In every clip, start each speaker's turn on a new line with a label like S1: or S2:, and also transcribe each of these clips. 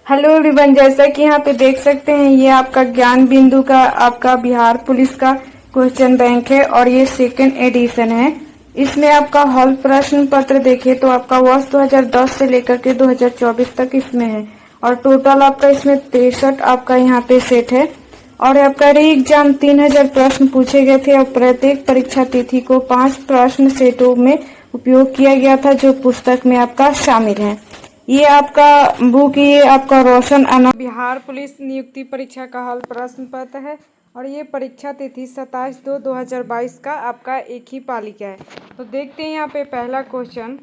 S1: Hello everyone, जैसा कि यहाँ पे देख सकते हैं ये आपका ज्ञान बिंदु का आपका बिहार पुलिस का क्वेश्चन बैंक है और ये सेकंड एडिशन है। इसमें आपका हॉल प्रश्न पत्र देखे तो आपका वर्ष 2010 से लेकर के 2024 तक इसमें है और टोटल आपका इसमें 63 आपका यहाँ पे सेट है और आपका री एग्जाम 3000 प्रश्न पूछे गए थे और प्रत्येक परीक्षा तिथि को 5 प्रश्न सेटों में उपयोग किया गया था जो पुस्तक में आपका शामिल है। ये आपका बुक ये आपका रोशन अना बिहार पुलिस नियुक्ति परीक्षा का हल प्रश्न पत्र है और ये परीक्षा तिथि 27/2/2022 का आपका एक ही पालिका है। तो देखते हैं यहाँ पे पहला क्वेश्चन।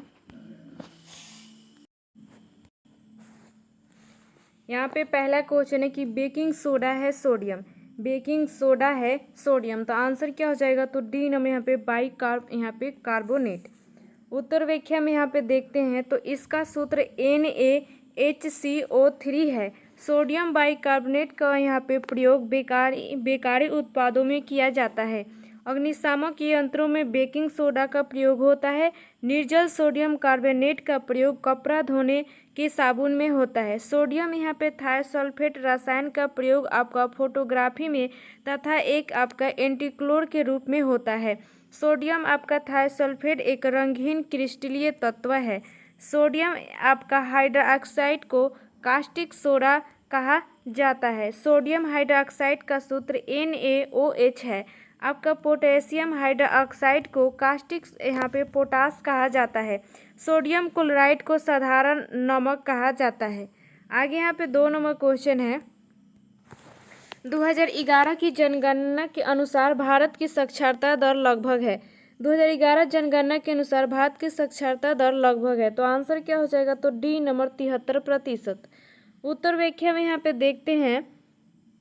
S1: यहाँ पे पहला क्वेश्चन है कि बेकिंग सोडा है सोडियम, बेकिंग सोडा है सोडियम, तो आंसर क्या हो जाएगा? तो डी नंबर यहाँ पे बाई कार्ब यहाँ पे कार्बोनेट। उत्तर व्याख्या में यहाँ पे देखते हैं तो इसका सूत्र NaHCO3 है। सोडियम बाइकार्बोनेट का यहाँ पे प्रयोग बेकारी उत्पादों में किया जाता है। अग्निशामक यंत्रों में बेकिंग सोडा का प्रयोग होता है। निर्जल सोडियम कार्बोनेट का प्रयोग कपड़ा धोने के साबुन में होता है। सोडियम यहाँ पे थायोसल्फेट रसायन का प्रयोग आपका फोटोग्राफी में तथा एक आपका एंटीक्लोर के रूप में होता है। सोडियम आपका थायोसल्फेट एक रंगहीन क्रिस्टलीय तत्व है। सोडियम आपका हाइड्रोक्साइड को कास्टिक सोडा कहा जाता है। सोडियम हाइड्रोक्साइड का सूत्र NaOH है। आपका पोटेशियम हाइड्रोक्साइड को कास्टिक यहाँ पे पोटास कहा जाता है। सोडियम क्लोराइड को साधारण नमक कहा जाता है। आगे यहाँ पे 2 नंबर क्वेश्चन है। 2011 की जनगणना के अनुसार भारत की साक्षरता दर लगभग है। 2011 जनगणना के अनुसार भारत की साक्षरता दर लगभग है, तो आंसर क्या हो जाएगा? तो डी नंबर 73%। उत्तर व्याख्या में यहाँ पे देखते हैं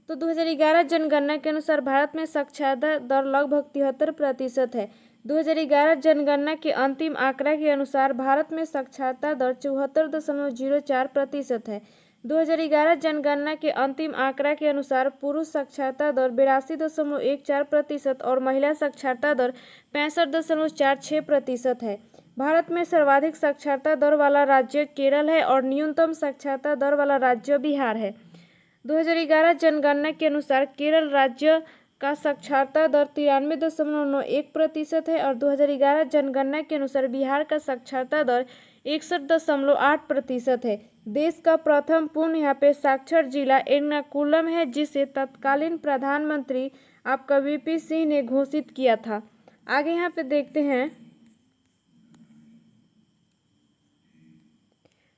S1: तो 2011 जनगणना के अनुसार भारत में साक्षरता दर लगभग 73% है। 2011 जनगणना के अंतिम आंकड़ा के अनुसार भारत में साक्षरता दर 74.04% है। 2011 जनगणना के अंतिम आंकड़ा के अनुसार पुरुष साक्षरता दर 82.14% और महिला साक्षरता दर 65.46% है। भारत में सर्वाधिक साक्षरता दर वाला राज्य केरल है और न्यूनतम साक्षरता दर वाला राज्य बिहार है। 2011 जनगणना के अनुसार केरल राज्य का साक्षरता दर 93.91% है और 2011 जनगणना के अनुसार बिहार का साक्षरता दर 61.8% है। देश का प्रथम पूर्ण यहाँ पे साक्षर जिला एर्नाकुलम है, जिसे तत्कालीन प्रधानमंत्री आपका VP सिंह ने घोषित किया था। आगे यहाँ पे देखते हैं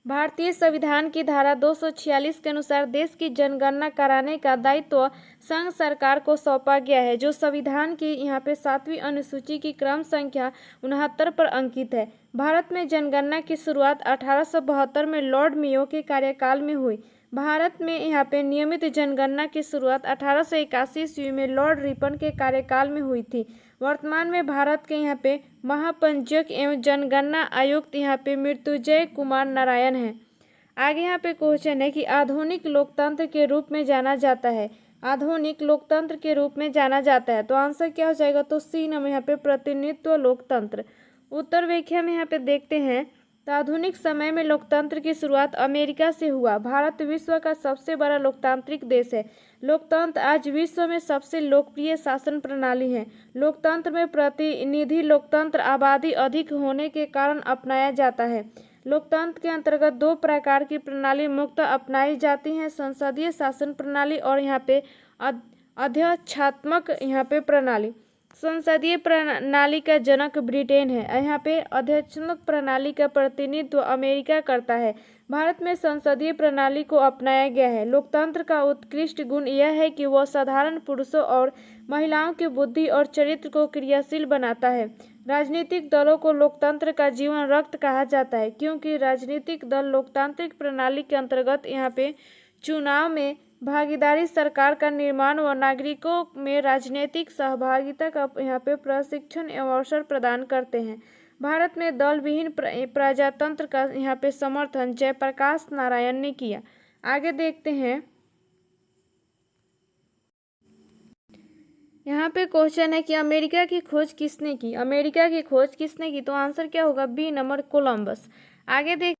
S1: भारतीय संविधान की धारा 246 के अनुसार देश की जनगणना कराने का दायित्व संघ सरकार को सौंपा गया है, जो संविधान की यहाँ पे 7वीं अनुसूची की क्रम संख्या 69 पर अंकित है। भारत में जनगणना की शुरुआत 1872 में लॉर्ड मेयो के कार्यकाल में हुई। भारत में यहाँ पे नियमित जनगणना की शुरुआत 1881 ईस्वी में लॉर्ड रिपन के कार्यकाल में हुई थी। वर्तमान में भारत के यहाँ पे महापंजीयक एवं जनगणना आयुक्त यहाँ पे मृत्युंजय कुमार नारायण है। आगे यहाँ पे क्वेश्चन है कि आधुनिक लोकतंत्र के रूप में जाना जाता है, आधुनिक लोकतंत्र के रूप में जाना जाता है, तो आंसर क्या हो जाएगा? तो सी नंबर यहाँ पे प्रतिनिधित्व लोकतंत्र। उत्तर व्याख्या में यहाँ पे देखते हैं तो आधुनिक समय में लोकतंत्र की शुरुआत अमेरिका से हुआ। भारत विश्व का सबसे बड़ा लोकतांत्रिक देश है। लोकतंत्र आज विश्व में सबसे लोकप्रिय शासन प्रणाली है। लोकतंत्र में प्रतिनिधि लोकतंत्र आबादी अधिक होने के कारण अपनाया जाता है। लोकतंत्र के अंतर्गत 2 प्रकार की प्रणाली मुख्यतः अपनाई जाती हैं, संसदीय शासन प्रणाली और यहाँ पे अध्यक्षात्मक यहाँ पे प्रणाली। संसदीय प्रणाली का जनक ब्रिटेन है। यहाँ पे अध्यक्षात्मक प्रणाली का प्रतिनिधित्व अमेरिका करता है। भारत में संसदीय प्रणाली को अपनाया गया है। लोकतंत्र का उत्कृष्ट गुण यह है कि वह साधारण पुरुषों और महिलाओं की बुद्धि और चरित्र को क्रियाशील बनाता है। राजनीतिक दलों को लोकतंत्र का जीवन रक्त कहा जाता है, क्योंकि राजनीतिक दल लोकतांत्रिक प्रणाली के अंतर्गत यहाँ पे चुनाव में भागीदारी, सरकार का निर्माण व नागरिकों में राजनीतिक सहभागिता का यहाँ पे प्रशिक्षण एवं अवसर प्रदान करते हैं। भारत में दल विहीन प्रजातंत्र का यहाँ पे समर्थन जयप्रकाश नारायण ने किया। आगे देखते हैं यहाँ पे क्वेश्चन है कि अमेरिका की खोज किसने की? अमेरिका की खोज किसने की? तो आंसर क्या होगा? B number Columbus. आगे देख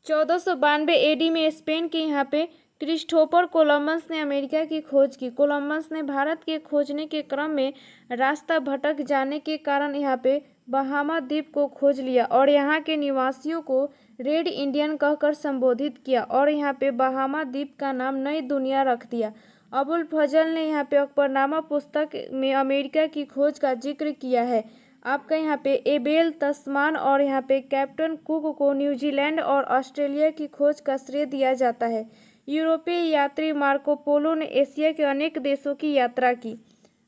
S1: 1492 एडी में स्पेन के यहाँ पे क्रिस्टोफर कोलंबस ने अमेरिका की खोज की। कोलंबस ने भारत के खोजने के क्रम में रास्ता भटक जाने के कारण यहाँ पे बहामा द्वीप को खोज लिया और यहाँ के निवासियों को रेड इंडियन कहकर संबोधित किया और यहाँ पे बहामा द्वीप का नाम नई दुनिया रख दिया। अबुल फजल ने यहाँ पे अकबरनामा पुस्तक में अमेरिका की खोज का जिक्र किया है। आपका यहाँ पे एबेल तस्मान और यहाँ पे कैप्टन कुक को न्यूजीलैंड और ऑस्ट्रेलिया की खोज का श्रेय दिया जाता है। यूरोपीय यात्री मार्को पोलो ने एशिया के अनेक देशों की यात्रा की।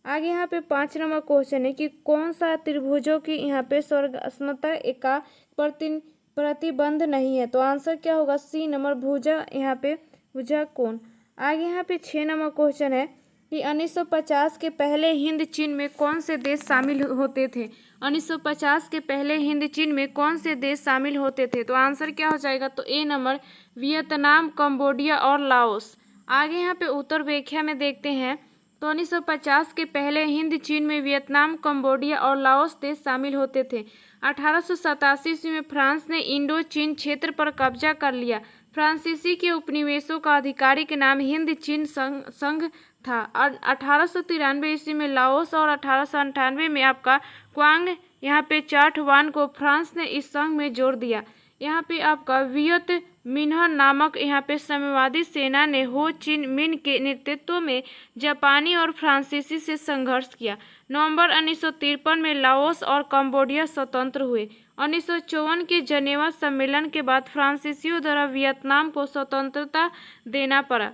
S1: आगे यहाँ पे 5 नंबर क्वेश्चन है कि कौन सा त्रिभुजों की यहाँ पे स्वर्गात्मकता का प्रतिबंध नहीं है। तो आंसर क्या होगा? सी नंबर भुजा, यहाँ पे भुजा कोण। आगे यहाँ पे 6 नंबर क्वेश्चन है कि 1950 के पहले हिंद चीन में कौन से देश शामिल होते थे। 1950 के पहले हिंद चीन में कौन से देश शामिल होते थे। तो आंसर क्या हो जाएगा? तो ए नंबर वियतनाम, कंबोडिया और लाओस। आगे यहाँ पे उत्तर व्याख्या में देखते हैं तो 1950 के पहले हिंद चीन में वियतनाम, कंबोडिया और लाओस देश शामिल होते थे। 1887 ईस्वी में फ्रांस ने इंडो चीन क्षेत्र पर कब्जा कर लिया। फ्रांसीसी के उपनिवेशों का आधिकारिक नाम हिंद चीन संघ था। 1893 ईस्वी में लाओस और 1898 में आपका क्वांग यहाँ पे चार्ट-वान को फ्रांस ने इस संघ में जोड़ दिया। यहाँ पे आपका वियत मिन्ह नामक यहाँ पे साम्यवादी सेना ने हो चिन मिन के नेतृत्व में जापानी और फ्रांसीसी से संघर्ष किया। नवंबर 1953 में लाओस और कंबोडिया स्वतंत्र हुए। 1954 के जनेवा सम्मेलन के बाद फ्रांसीसियों द्वारा वियतनाम को स्वतंत्रता देना पड़ा।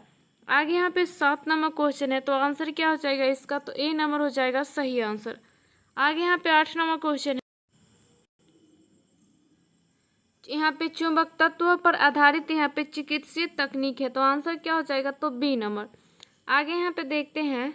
S1: आगे यहाँ पे 7 नंबर क्वेश्चन है। तो आंसर क्या हो जाएगा इसका? तो ए नंबर हो जाएगा सही आंसर। आगे यहाँ पे 8 नंबर क्वेश्चन है। यहाँ पे चुंबक तत्व पर आधारित यहाँ पे चिकित्सीय तकनीक है। तो आंसर क्या हो जाएगा? तो बी नंबर। आगे यहाँ पे देखते हैं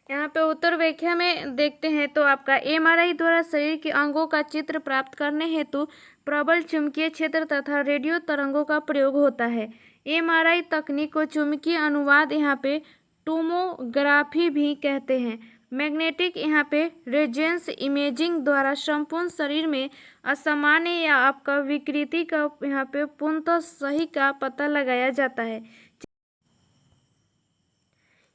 S1: यहाँ पे उत्तर व्याख्या में देखते हैं तो आपका एमआरआई द्वारा शरीर के अंगों का चित्र प्राप्त करने हेतु प्रबल चुंबकीय क्षेत्र तथा रेडियो तरंगों का प्रयोग होता है। एमआरआई तकनीक को चुंबकीय अनुवाद यहाँ पे टोमोग्राफी भी कहते हैं। मैग्नेटिक यहाँ पे रेजेंस इमेजिंग द्वारा संपूर्ण शरीर में असामान्य या आपका विकृति का यहाँ पे पूर्णतः सही का पता लगाया जाता है।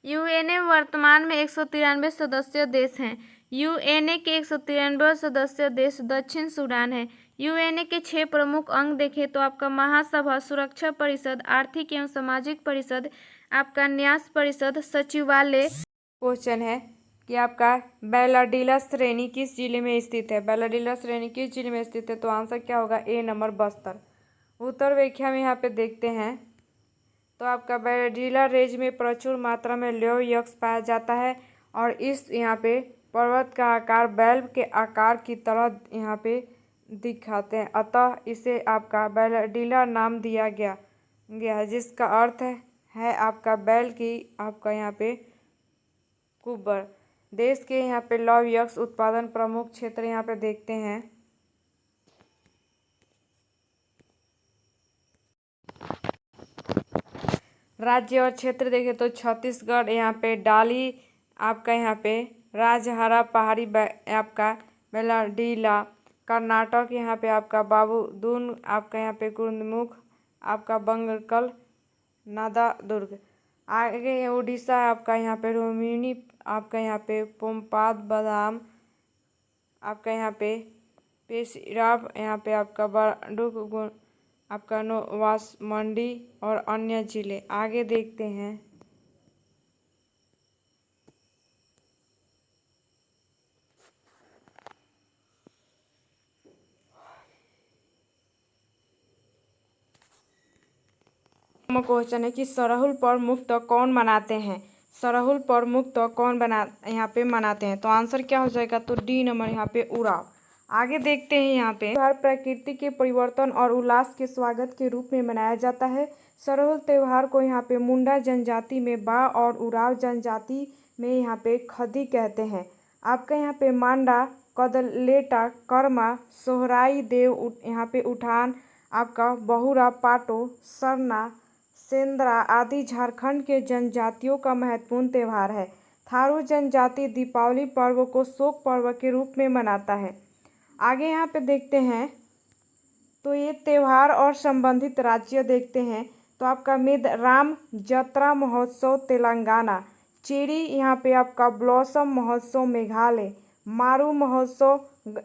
S1: यूएनए वर्तमान में 193 सदस्य देश हैं। यूएनए के 193 सदस्य देश दक्षिण सूडान है। यूएनए के 6 प्रमुख अंग देखें तो आपका महासभा, सुरक्षा परिषद, आर्थिक एवं सामाजिक परिषद, आपका न्यास परिषद, सचिवालय। क्वेश्चन है कि आपका बैलाडीला श्रेणी किस जिले में स्थित है। बैलाडीला श्रेणी किस जिले में स्थित है। तो आंसर क्या होगा? ए नंबर बस्तर। उत्तर व्याख्या में यहाँ पे देखते हैं तो आपका बैलाडीला रेंज में प्रचुर मात्रा में लौह यक्ष पाया जाता है और इस यहाँ पे पर्वत का आकार बैल के आकार की तरह यहाँ पे दिखाते हैं, अतः इसे आपका बैलाडीला नाम दिया गया है, जिसका अर्थ है आपका बैल की आपका यहाँ पे कुब्बर। देश के यहाँ पे लौह यक्ष उत्पादन प्रमुख क्षेत्र यहाँ पे देखते हैं राज्य और क्षेत्र देखें तो छत्तीसगढ़ यहाँ पे डाली, आपका यहाँ पे राजहारा पहाड़ी आपका बैलाडीला। कर्नाटक यहाँ पे आपका बाबूदून, आपका यहाँ पे कुर्दमुख, आपका बंगरकल, नादादुर्ग। आगे उड़ीसा आपका यहाँ पे रोहिणी, आपका यहाँ पे पोम्पाद बादाम, आपका यहाँ पे पेशिराब, यहाँ पे आपका बाडुक, आपका नोवास मंडी और अन्य जिले। आगे देखते हैं क्वेश्चन है कि सरहुल पर्व मुक्त कौन मनाते हैं। सरहुल पर्व मुक्त कौन यहाँ पे मनाते हैं। तो आंसर क्या हो जाएगा? तो डी नंबर यहाँ पे उराव। आगे देखते हैं यहाँ पे त्योहार प्रकृति के परिवर्तन और उल्लास के स्वागत के रूप में मनाया जाता है। सरहुल त्यौहार को यहाँ पे मुंडा जनजाति में बा और उराव जनजाति में यहाँ पे खदी कहते हैं। आपका यहाँ पे मांडा, कदलेटा, कर्मा, सोहराई, देव यहाँ पे उठान, आपका बहुरा, पाटो, सरना, सेंद्रा आदि झारखंड के जनजातियों का महत्वपूर्ण त्यौहार है। थारू जनजाति दीपावली पर्व को शोक पर्व के रूप में मनाता है। आगे यहाँ पे देखते हैं तो ये त्यौहार और संबंधित राज्य देखते हैं तो आपका राम जत्रा महोत्सव तेलंगाना, चेरी यहाँ पे आपका ब्लॉसम महोत्सव मेघालय, मारू महोत्सव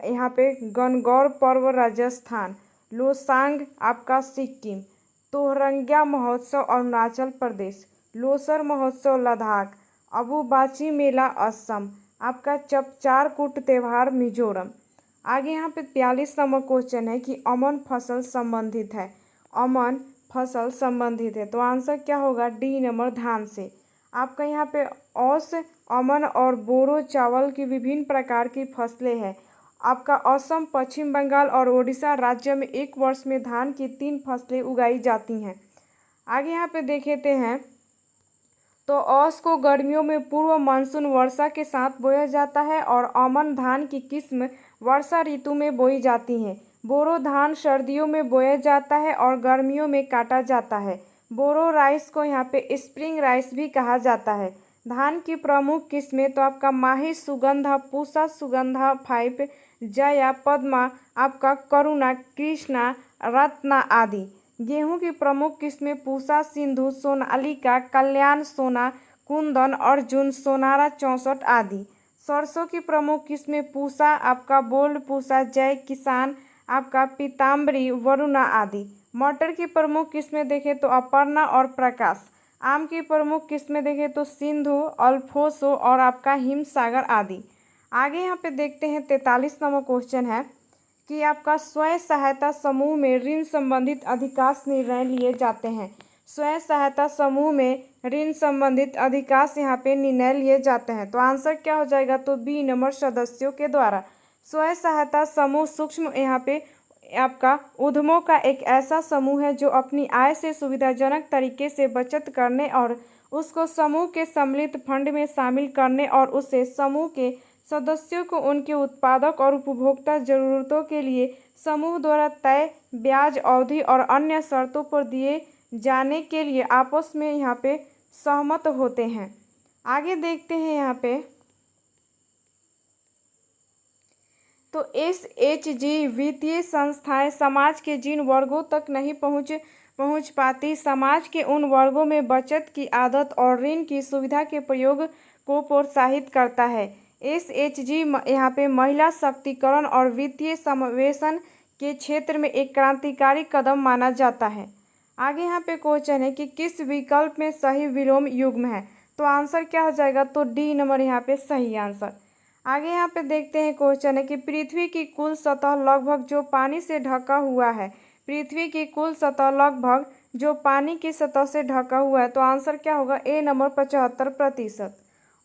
S1: यहाँ पे गणगौर पर्व राजस्थान, लोसांग आपका सिक्किम, तोहरंग्या महोत्सव अरुणाचल प्रदेश, लोसर महोत्सव लद्दाख, अबुबाची मेला असम, आपका चपचारकूट त्यौहार मिजोरम। आगे यहाँ पे 43 नंबर क्वेश्चन है कि अमन फसल संबंधित है। अमन फसल संबंधित है तो आंसर क्या होगा, डी नंबर धान से। आपका यहाँ पे औस, अमन और बोरो चावल की विभिन्न प्रकार की फसलें हैं। आपका असम, पश्चिम बंगाल और ओडिशा राज्य में एक वर्ष में धान की 3 फसलें उगाई जाती हैं। आगे यहाँ पे देखते हैं तो औस को गर्मियों में पूर्व मानसून वर्षा के साथ बोया जाता है और अमन धान की किस्म वर्षा ऋतु में बोई जाती हैं। बोरो धान सर्दियों में बोया जाता है और गर्मियों में काटा जाता है। बोरो राइस को यहाँ पे स्प्रिंग राइस भी कहा जाता है। धान की प्रमुख किस्में तो आपका माही, सुगंधा, पूसा, सुगंधा 5, जया, पद्मा, आपका करुणा, कृष्णा, रत्ना आदि। गेहूं की प्रमुख किस्में पूसा, सिंधु, सोनालिका, कल्याण, सोना, कुंदन, अर्जुन, सोनारा 64 आदि। सरसों की प्रमुख किस्में पूसा, आपका बोल्ड पूसा, जय किसान, आपका पीताम्बरी, वरुणा आदि। मटर की प्रमुख किस्में देखें तो अपर्णा और प्रकाश। आम की प्रमुख किस्में देखें तो सिंधु, अल्फोसो और आपका हिमसागर आदि। आगे यहाँ पे देखते हैं 43 नंबर क्वेश्चन है कि आपका स्वयं सहायता समूह में ऋण संबंधित अधिकांश निर्णय लिए जाते हैं। स्वयं सहायता समूह में ऋण संबंधित अधिकांश यहाँ पे निर्णय लिए जाते हैं तो आंसर क्या हो जाएगा, तो बी नंबर सदस्यों के द्वारा। स्वयं सहायता समूह सूक्ष्म यहाँ पे आपका उद्यमों का एक ऐसा समूह है जो अपनी आय से सुविधाजनक तरीके से बचत करने और उसको समूह के सम्मिलित फंड में शामिल करने और उसे समूह के सदस्यों को उनके उत्पादक और उपभोक्ता जरूरतों के लिए समूह द्वारा तय ब्याज अवधि और अन्य शर्तों पर दिए जाने के लिए आपस में यहाँ पे सहमत होते हैं। आगे देखते हैं यहाँ पे तो SHG वित्तीय संस्थाएं समाज के जिन वर्गों तक नहीं पहुंच पाती, समाज के उन वर्गों में बचत की आदत और ऋण की सुविधा के प्रयोग को प्रोत्साहित करता है। SHG यहाँ पे महिला शक्तिकरण और वित्तीय समावेशन के क्षेत्र में एक क्रांतिकारी कदम माना जाता है। आगे यहाँ पे क्वेश्चन है कि किस विकल्प में सही विलोम युग्म है तो आंसर क्या हो जाएगा, तो डी नंबर यहाँ पे सही आंसर। आगे यहाँ पे देखते हैं क्वेश्चन है कि पृथ्वी की कुल सतह लगभग जो पानी से ढका हुआ है, पृथ्वी की कुल सतह लगभग जो पानी की सतह से ढका हुआ है तो आंसर क्या होगा, ए नंबर 75%।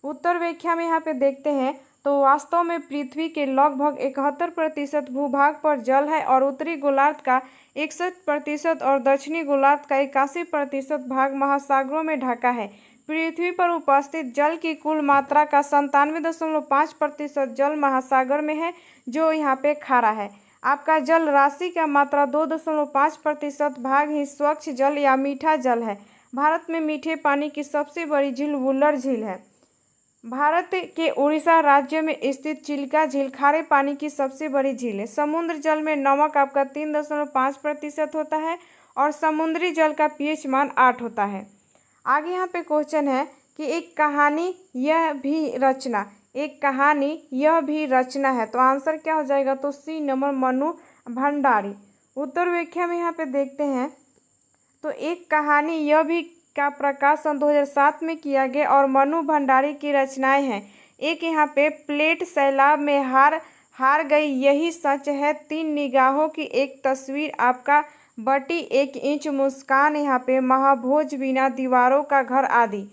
S1: उत्तर व्याख्या में यहाँ पे देखते हैं तो वास्तव में पृथ्वी के लगभग 71% भूभाग पर जल है और उत्तरी गोलार्ध का 61% और दक्षिणी गोलार्ध का 81% भाग महासागरों में ढका है। पृथ्वी पर उपस्थित जल की कुल मात्रा का 97.5% जल महासागर में है जो यहाँ पे खारा है। आपका जल राशि का मात्रा 2.5% भाग ही स्वच्छ जल या मीठा जल है। भारत में मीठे पानी की सबसे बड़ी झील वुल्लर झील है। भारत के उड़ीसा राज्य में स्थित चिल्का झील खारे पानी की सबसे बड़ी झील है। समुद्र जल में नमक आपका 3.5% होता है और समुद्री जल का pH मान 8 होता है। आगे यहाँ पे क्वेश्चन है कि एक कहानी यह भी रचना है तो आंसर क्या हो जाएगा, तो सी नंबर मनु भंडारी। उत्तर व्याख्या में यहाँ पे देखते हैं तो एक कहानी यह भी का प्रकाशन 2007 में किया गया और मनु भंडारी की रचनाएं हैं। एक यहाँ पे प्लेट सैलाब में हार गई यही सच है, 3 निगाहों की एक तस्वीर, आपका बटी 1 इंच मुस्कान, यहाँ पे महाभोज बिना दीवारों का घर आदि।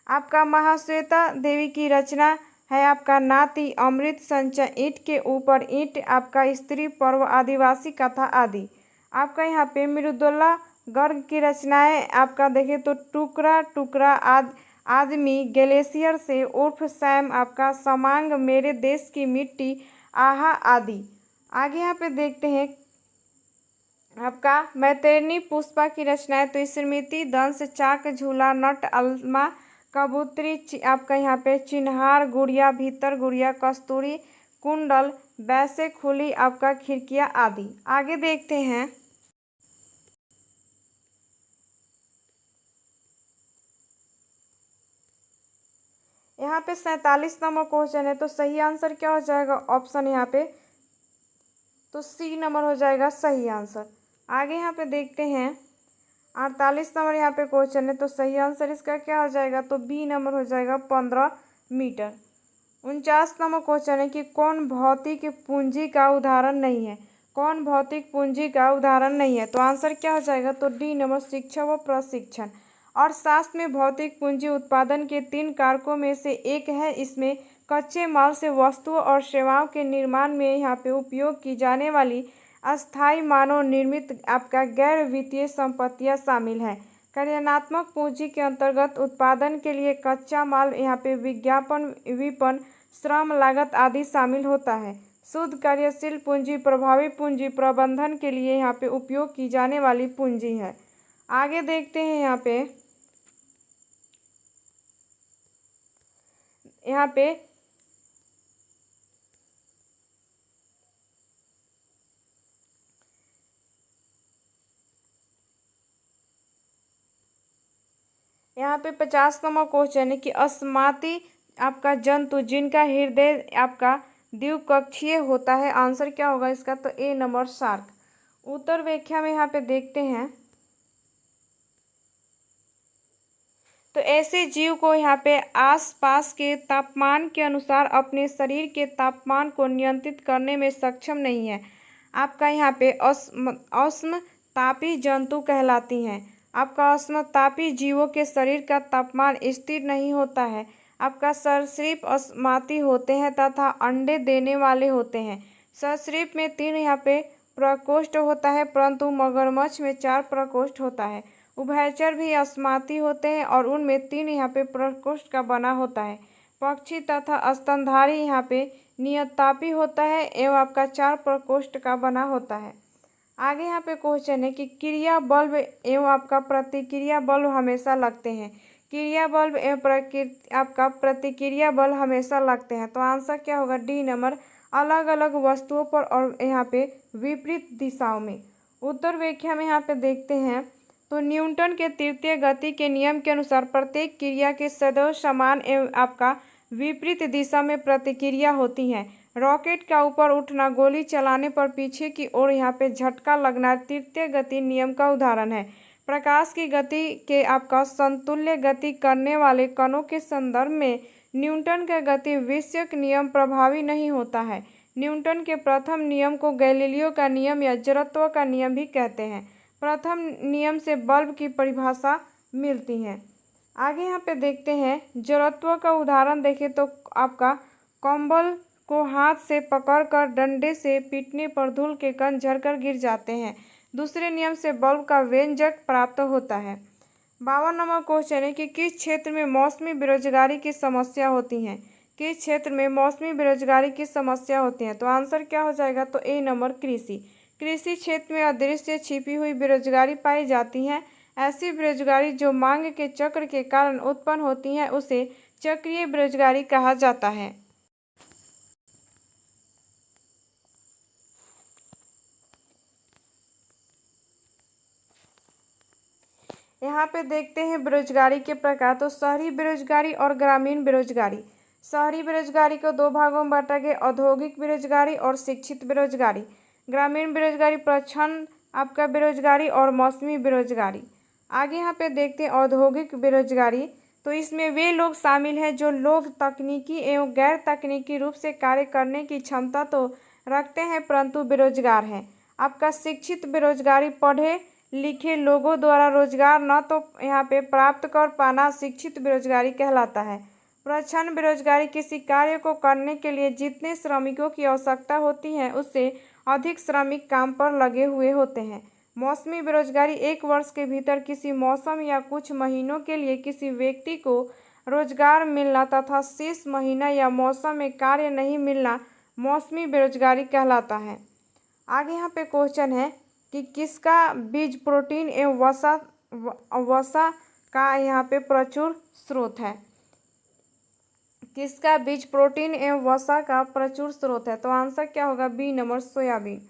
S1: आपका महाश्वेता देवी की रचना है आपका नाती अमृत संचय, ईंट के ऊपर ईंट, आपका स्त्री पर्व, आदिवासी कथा आदि। आपका यहाँ पे मृदुला गर्ग की रचनाएं आपका देखें तो टुकड़ा टुकड़ा आदमी, ग्लेशियर से उर्फ सैम, आपका समांग, मेरे देश की मिट्टी, आहा आदि। आगे यहाँ पे देखते हैं आपका मैत्रेयनी पुष्पा की रचनाएं तो स्मृति, दंश, चाक, झूला, नट, अलमा, कबूतरी, आपका यहाँ पे चिन्हार, गुड़िया, भीतर गुड़िया, कस्तूरी, कुंडल, वैसे खुली, आपका खिड़कियाँ आदि। आगे देखते हैं। यहाँ पे 47 नंबर क्वेश्चन है, तो सही आंसर क्या हो जाएगा? ऑप्शन यहाँ पे तो सी नंबर हो जाएगा सही आंसर। आगे यहाँ पे देखते हैं। 48 नंबर यहाँ पे क्वेश्चन है, तो सही आंसर इसका क्या हो जाएगा? तो बी नंबर हो जाएगा 15 मीटर। 49 नंबर क्वेश्चन है कि कौन भौतिक पूंजी का उदाहरण नहीं है? कौन भौतिक पूंजी का उदाहरण नहीं है? तो आंसर क्या हो जाएगा? तो डी नंबर शिक्षा व प्रशिक्षण। अर्थशास्त्र में भौतिक पूंजी उत्पादन के 3 कारकों में से एक है। इसमें कच्चे माल से वस्तुओं और सेवाओं के निर्माण में यहाँ पे उपयोग की जाने वाली अस्थायी मानव निर्मित आपका गैर वित्तीय संपत्तियाँ शामिल हैं। कार्यात्मक पूंजी के अंतर्गत उत्पादन के लिए कच्चा माल, यहाँ पे विज्ञापन, विपणन, श्रम लागत आदि शामिल होता है। शुद्ध कार्यशील पूंजी प्रभावी पूंजी प्रबंधन के लिए यहाँ पे उपयोग की जाने वाली पूंजी है। आगे देखते हैं। यहाँ पे यहाँ पे 50 नंबर क्वेश्चन है कि अस्माती आपका जंतु जिनका हृदय आपका द्विकक्षीय होता है। आंसर क्या होगा इसका? तो ए नंबर शार्क। उत्तर व्याख्या में यहाँ पे देखते हैं। तो ऐसे जीव को यहाँ पे आसपास के तापमान के अनुसार अपने शरीर के तापमान को नियंत्रित करने में सक्षम नहीं है। आपका यहाँ पे औष्णतापी जंतु कहलाती हैं। आपका औष्णतापी जीवों के शरीर का तापमान स्थिर नहीं होता है। आपका सरीसृप अस्माती होते हैं तथा अंडे देने वाले होते हैं। सरीसृप में 3 यहाँ पे प्रकोष्ठ होता है, परंतु मगरमच्छ में 4 प्रकोष्ठ होता है। उभयचर भी अस्माती होते हैं और उनमें 3 यहाँ पे प्रकोष्ठ का बना होता है। पक्षी तथा स्तनधारी यहाँ पे नियततापी होता है एवं आपका 4 प्रकोष्ठ का बना होता है। आगे यहाँ पे क्वेश्चन है कि क्रिया बल्ब एवं आपका प्रतिक्रिया बल्ब हमेशा लगते हैं। क्रिया बल्ब एवं आपका प्रतिक्रिया बल्ब हमेशा लगते हैं। तो आंसर क्या होगा? डी नंबर अलग अलग वस्तुओं पर और यहाँ पे विपरीत दिशाओं में। उत्तर व्याख्या में यहाँ पे देखते हैं। तो न्यूटन के तृतीय गति के नियम के अनुसार प्रत्येक क्रिया के सदैव समान एवं आपका विपरीत दिशा में प्रतिक्रिया होती है। रॉकेट का ऊपर उठना, गोली चलाने पर पीछे की ओर यहाँ पे झटका लगना तृतीय गति नियम का उदाहरण है। प्रकाश की गति के आपका समतुल्य गति करने वाले कणों के संदर्भ में न्यूटन का गति विषयक नियम प्रभावी नहीं होता है। न्यूटन के प्रथम नियम को गैलीलियो का नियम या जड़त्व का नियम भी कहते हैं। प्रथम नियम से बल्ब की परिभाषा मिलती है। आगे यहाँ पे देखते हैं। जड़त्व का उदाहरण देखें तो आपका कंबल को हाथ से पकड़कर डंडे से पीटने पर धूल के कण झड़कर गिर जाते हैं। दूसरे नियम से बल्ब का व्यंजक प्राप्त होता है। 52 नंबर क्वेश्चन है कि किस क्षेत्र में मौसमी बेरोजगारी की समस्या होती है? किस क्षेत्र में मौसमी बेरोजगारी की समस्या होती है? तो आंसर क्या हो जाएगा? तो ए नंबर कृषि। कृषि क्षेत्र में अदृश्य छिपी हुई बेरोजगारी पाई जाती है। ऐसी बेरोजगारी जो मांग के चक्र के कारण उत्पन्न होती है उसे चक्रीय बेरोजगारी कहा जाता है। यहाँ पे देखते हैं बेरोजगारी के प्रकार। तो शहरी बेरोजगारी और ग्रामीण बेरोजगारी। शहरी बेरोजगारी को 2 भागों में बांटा गया, औद्योगिक बेरोजगारी और शिक्षित बेरोजगारी। ग्रामीण बेरोजगारी, प्रच्छन्न आपका बेरोजगारी और मौसमी बेरोजगारी। आगे यहाँ पे देखते हैं औद्योगिक बेरोजगारी। तो इसमें वे लोग शामिल हैं जो लोग तकनीकी एवं गैर तकनीकी रूप से कार्य करने की क्षमता तो रखते हैं परंतु बेरोजगार हैं। आपका शिक्षित बेरोजगारी, पढ़े लिखे लोगों द्वारा रोजगार न तो यहाँ पे प्राप्त कर पाना शिक्षित बेरोजगारी कहलाता है। प्रच्छन्न बेरोजगारी, किसी कार्य को करने के लिए जितने श्रमिकों की आवश्यकता होती है उससे अधिक श्रमिक काम पर लगे हुए होते हैं। मौसमी बेरोजगारी, 1 वर्ष के भीतर किसी मौसम या कुछ महीनों के लिए किसी व्यक्ति को रोजगार मिलना तथा शेष महीना या मौसम में कार्य नहीं मिलना मौसमी बेरोजगारी कहलाता है। आगे यहाँ पे क्वेश्चन है कि किसका बीज प्रोटीन एवं वसा का यहाँ पे प्रचुर स्रोत है। किसका बीज प्रोटीन एवं वसा का प्रचुर स्रोत है? तो आंसर क्या होगा? B number soybean.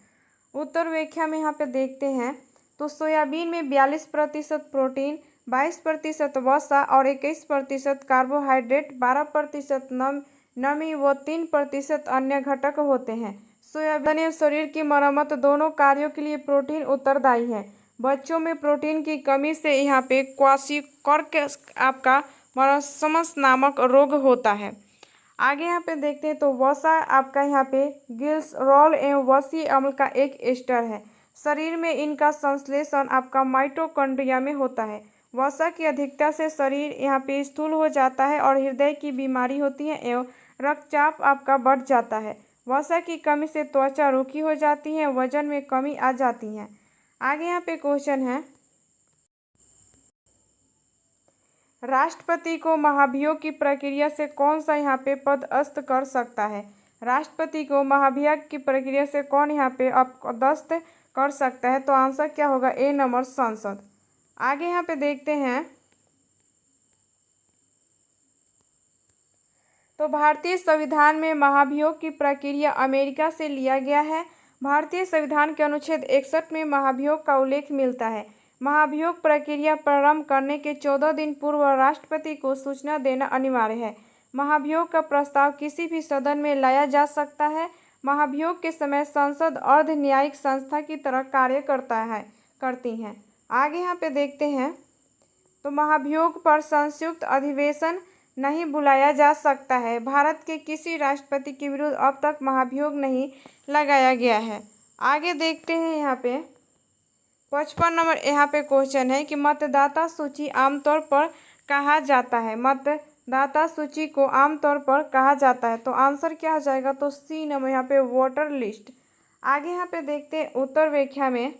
S1: उत्तर व्याख्या में यहाँ पे देखते हैं तो सोयाबीन में 42% प्रोटीन, 22% वसा और 21% कार्बोहाइड्रेट, 12% नमी व 3% अन्य घटक होते हैं। सोयाबीन एवं शरीर की मरम्मत दोनों कार्यों के लिए प्रोटीन उत्तरदायी है। बच्चों में प्रोटीन की कमी से यहाँ पे क्वाशियोकर्क आपका मरासमस नामक रोग होता है। आगे यहाँ पे देखते हैं तो वसा आपका यहाँ पे ग्लिसरॉल एवं वसीय अम्ल का एक एस्टर है। शरीर में इनका संश्लेषण आपका माइटोकॉन्ड्रिया में होता है। वसा की अधिकता से शरीर यहाँ पे स्थूल हो जाता है और हृदय की बीमारी होती है एवं रक्तचाप आपका बढ़ जाता है। वसा की कमी से त्वचा रूखी हो जाती है, वजन में कमी आ जाती है। आगे यहाँ पे क्वेश्चन है, राष्ट्रपति को महाभियोग की प्रक्रिया से कौन सा यहाँ पे पदस्थ कर सकता है? राष्ट्रपति को महाभियोग की प्रक्रिया से कौन यहाँ पे पदस्थ कर सकता है? तो आंसर क्या होगा? ए नंबर संसद। आगे यहाँ पे देखते हैं तो भारतीय संविधान में महाभियोग की प्रक्रिया अमेरिका से लिया गया है। भारतीय संविधान के अनुच्छेद 61 में महाभियोग का उल्लेख मिलता है। महाभियोग प्रक्रिया प्रारंभ करने के 14 दिन पूर्व राष्ट्रपति को सूचना देना अनिवार्य है। महाभियोग का प्रस्ताव किसी भी सदन में लाया जा सकता है। महाभियोग के समय संसद अर्ध न्यायिक संस्था की तरह कार्य करती हैं। आगे यहाँ पे देखते हैं तो महाभियोग पर संयुक्त अधिवेशन नहीं बुलाया जा सकता है। भारत के किसी राष्ट्रपति के विरुद्ध अब तक महाभियोग नहीं लगाया गया है। आगे देखते हैं यहाँ पे 55 नंबर यहाँ पे क्वेश्चन है कि मतदाता सूची आमतौर पर कहा जाता है। मतदाता सूची को आमतौर पर कहा जाता है। तो आंसर क्या हो जाएगा? तो सी नंबर यहाँ पे वोटर लिस्ट। आगे यहाँ पे देखते हैं उत्तर व्याख्या में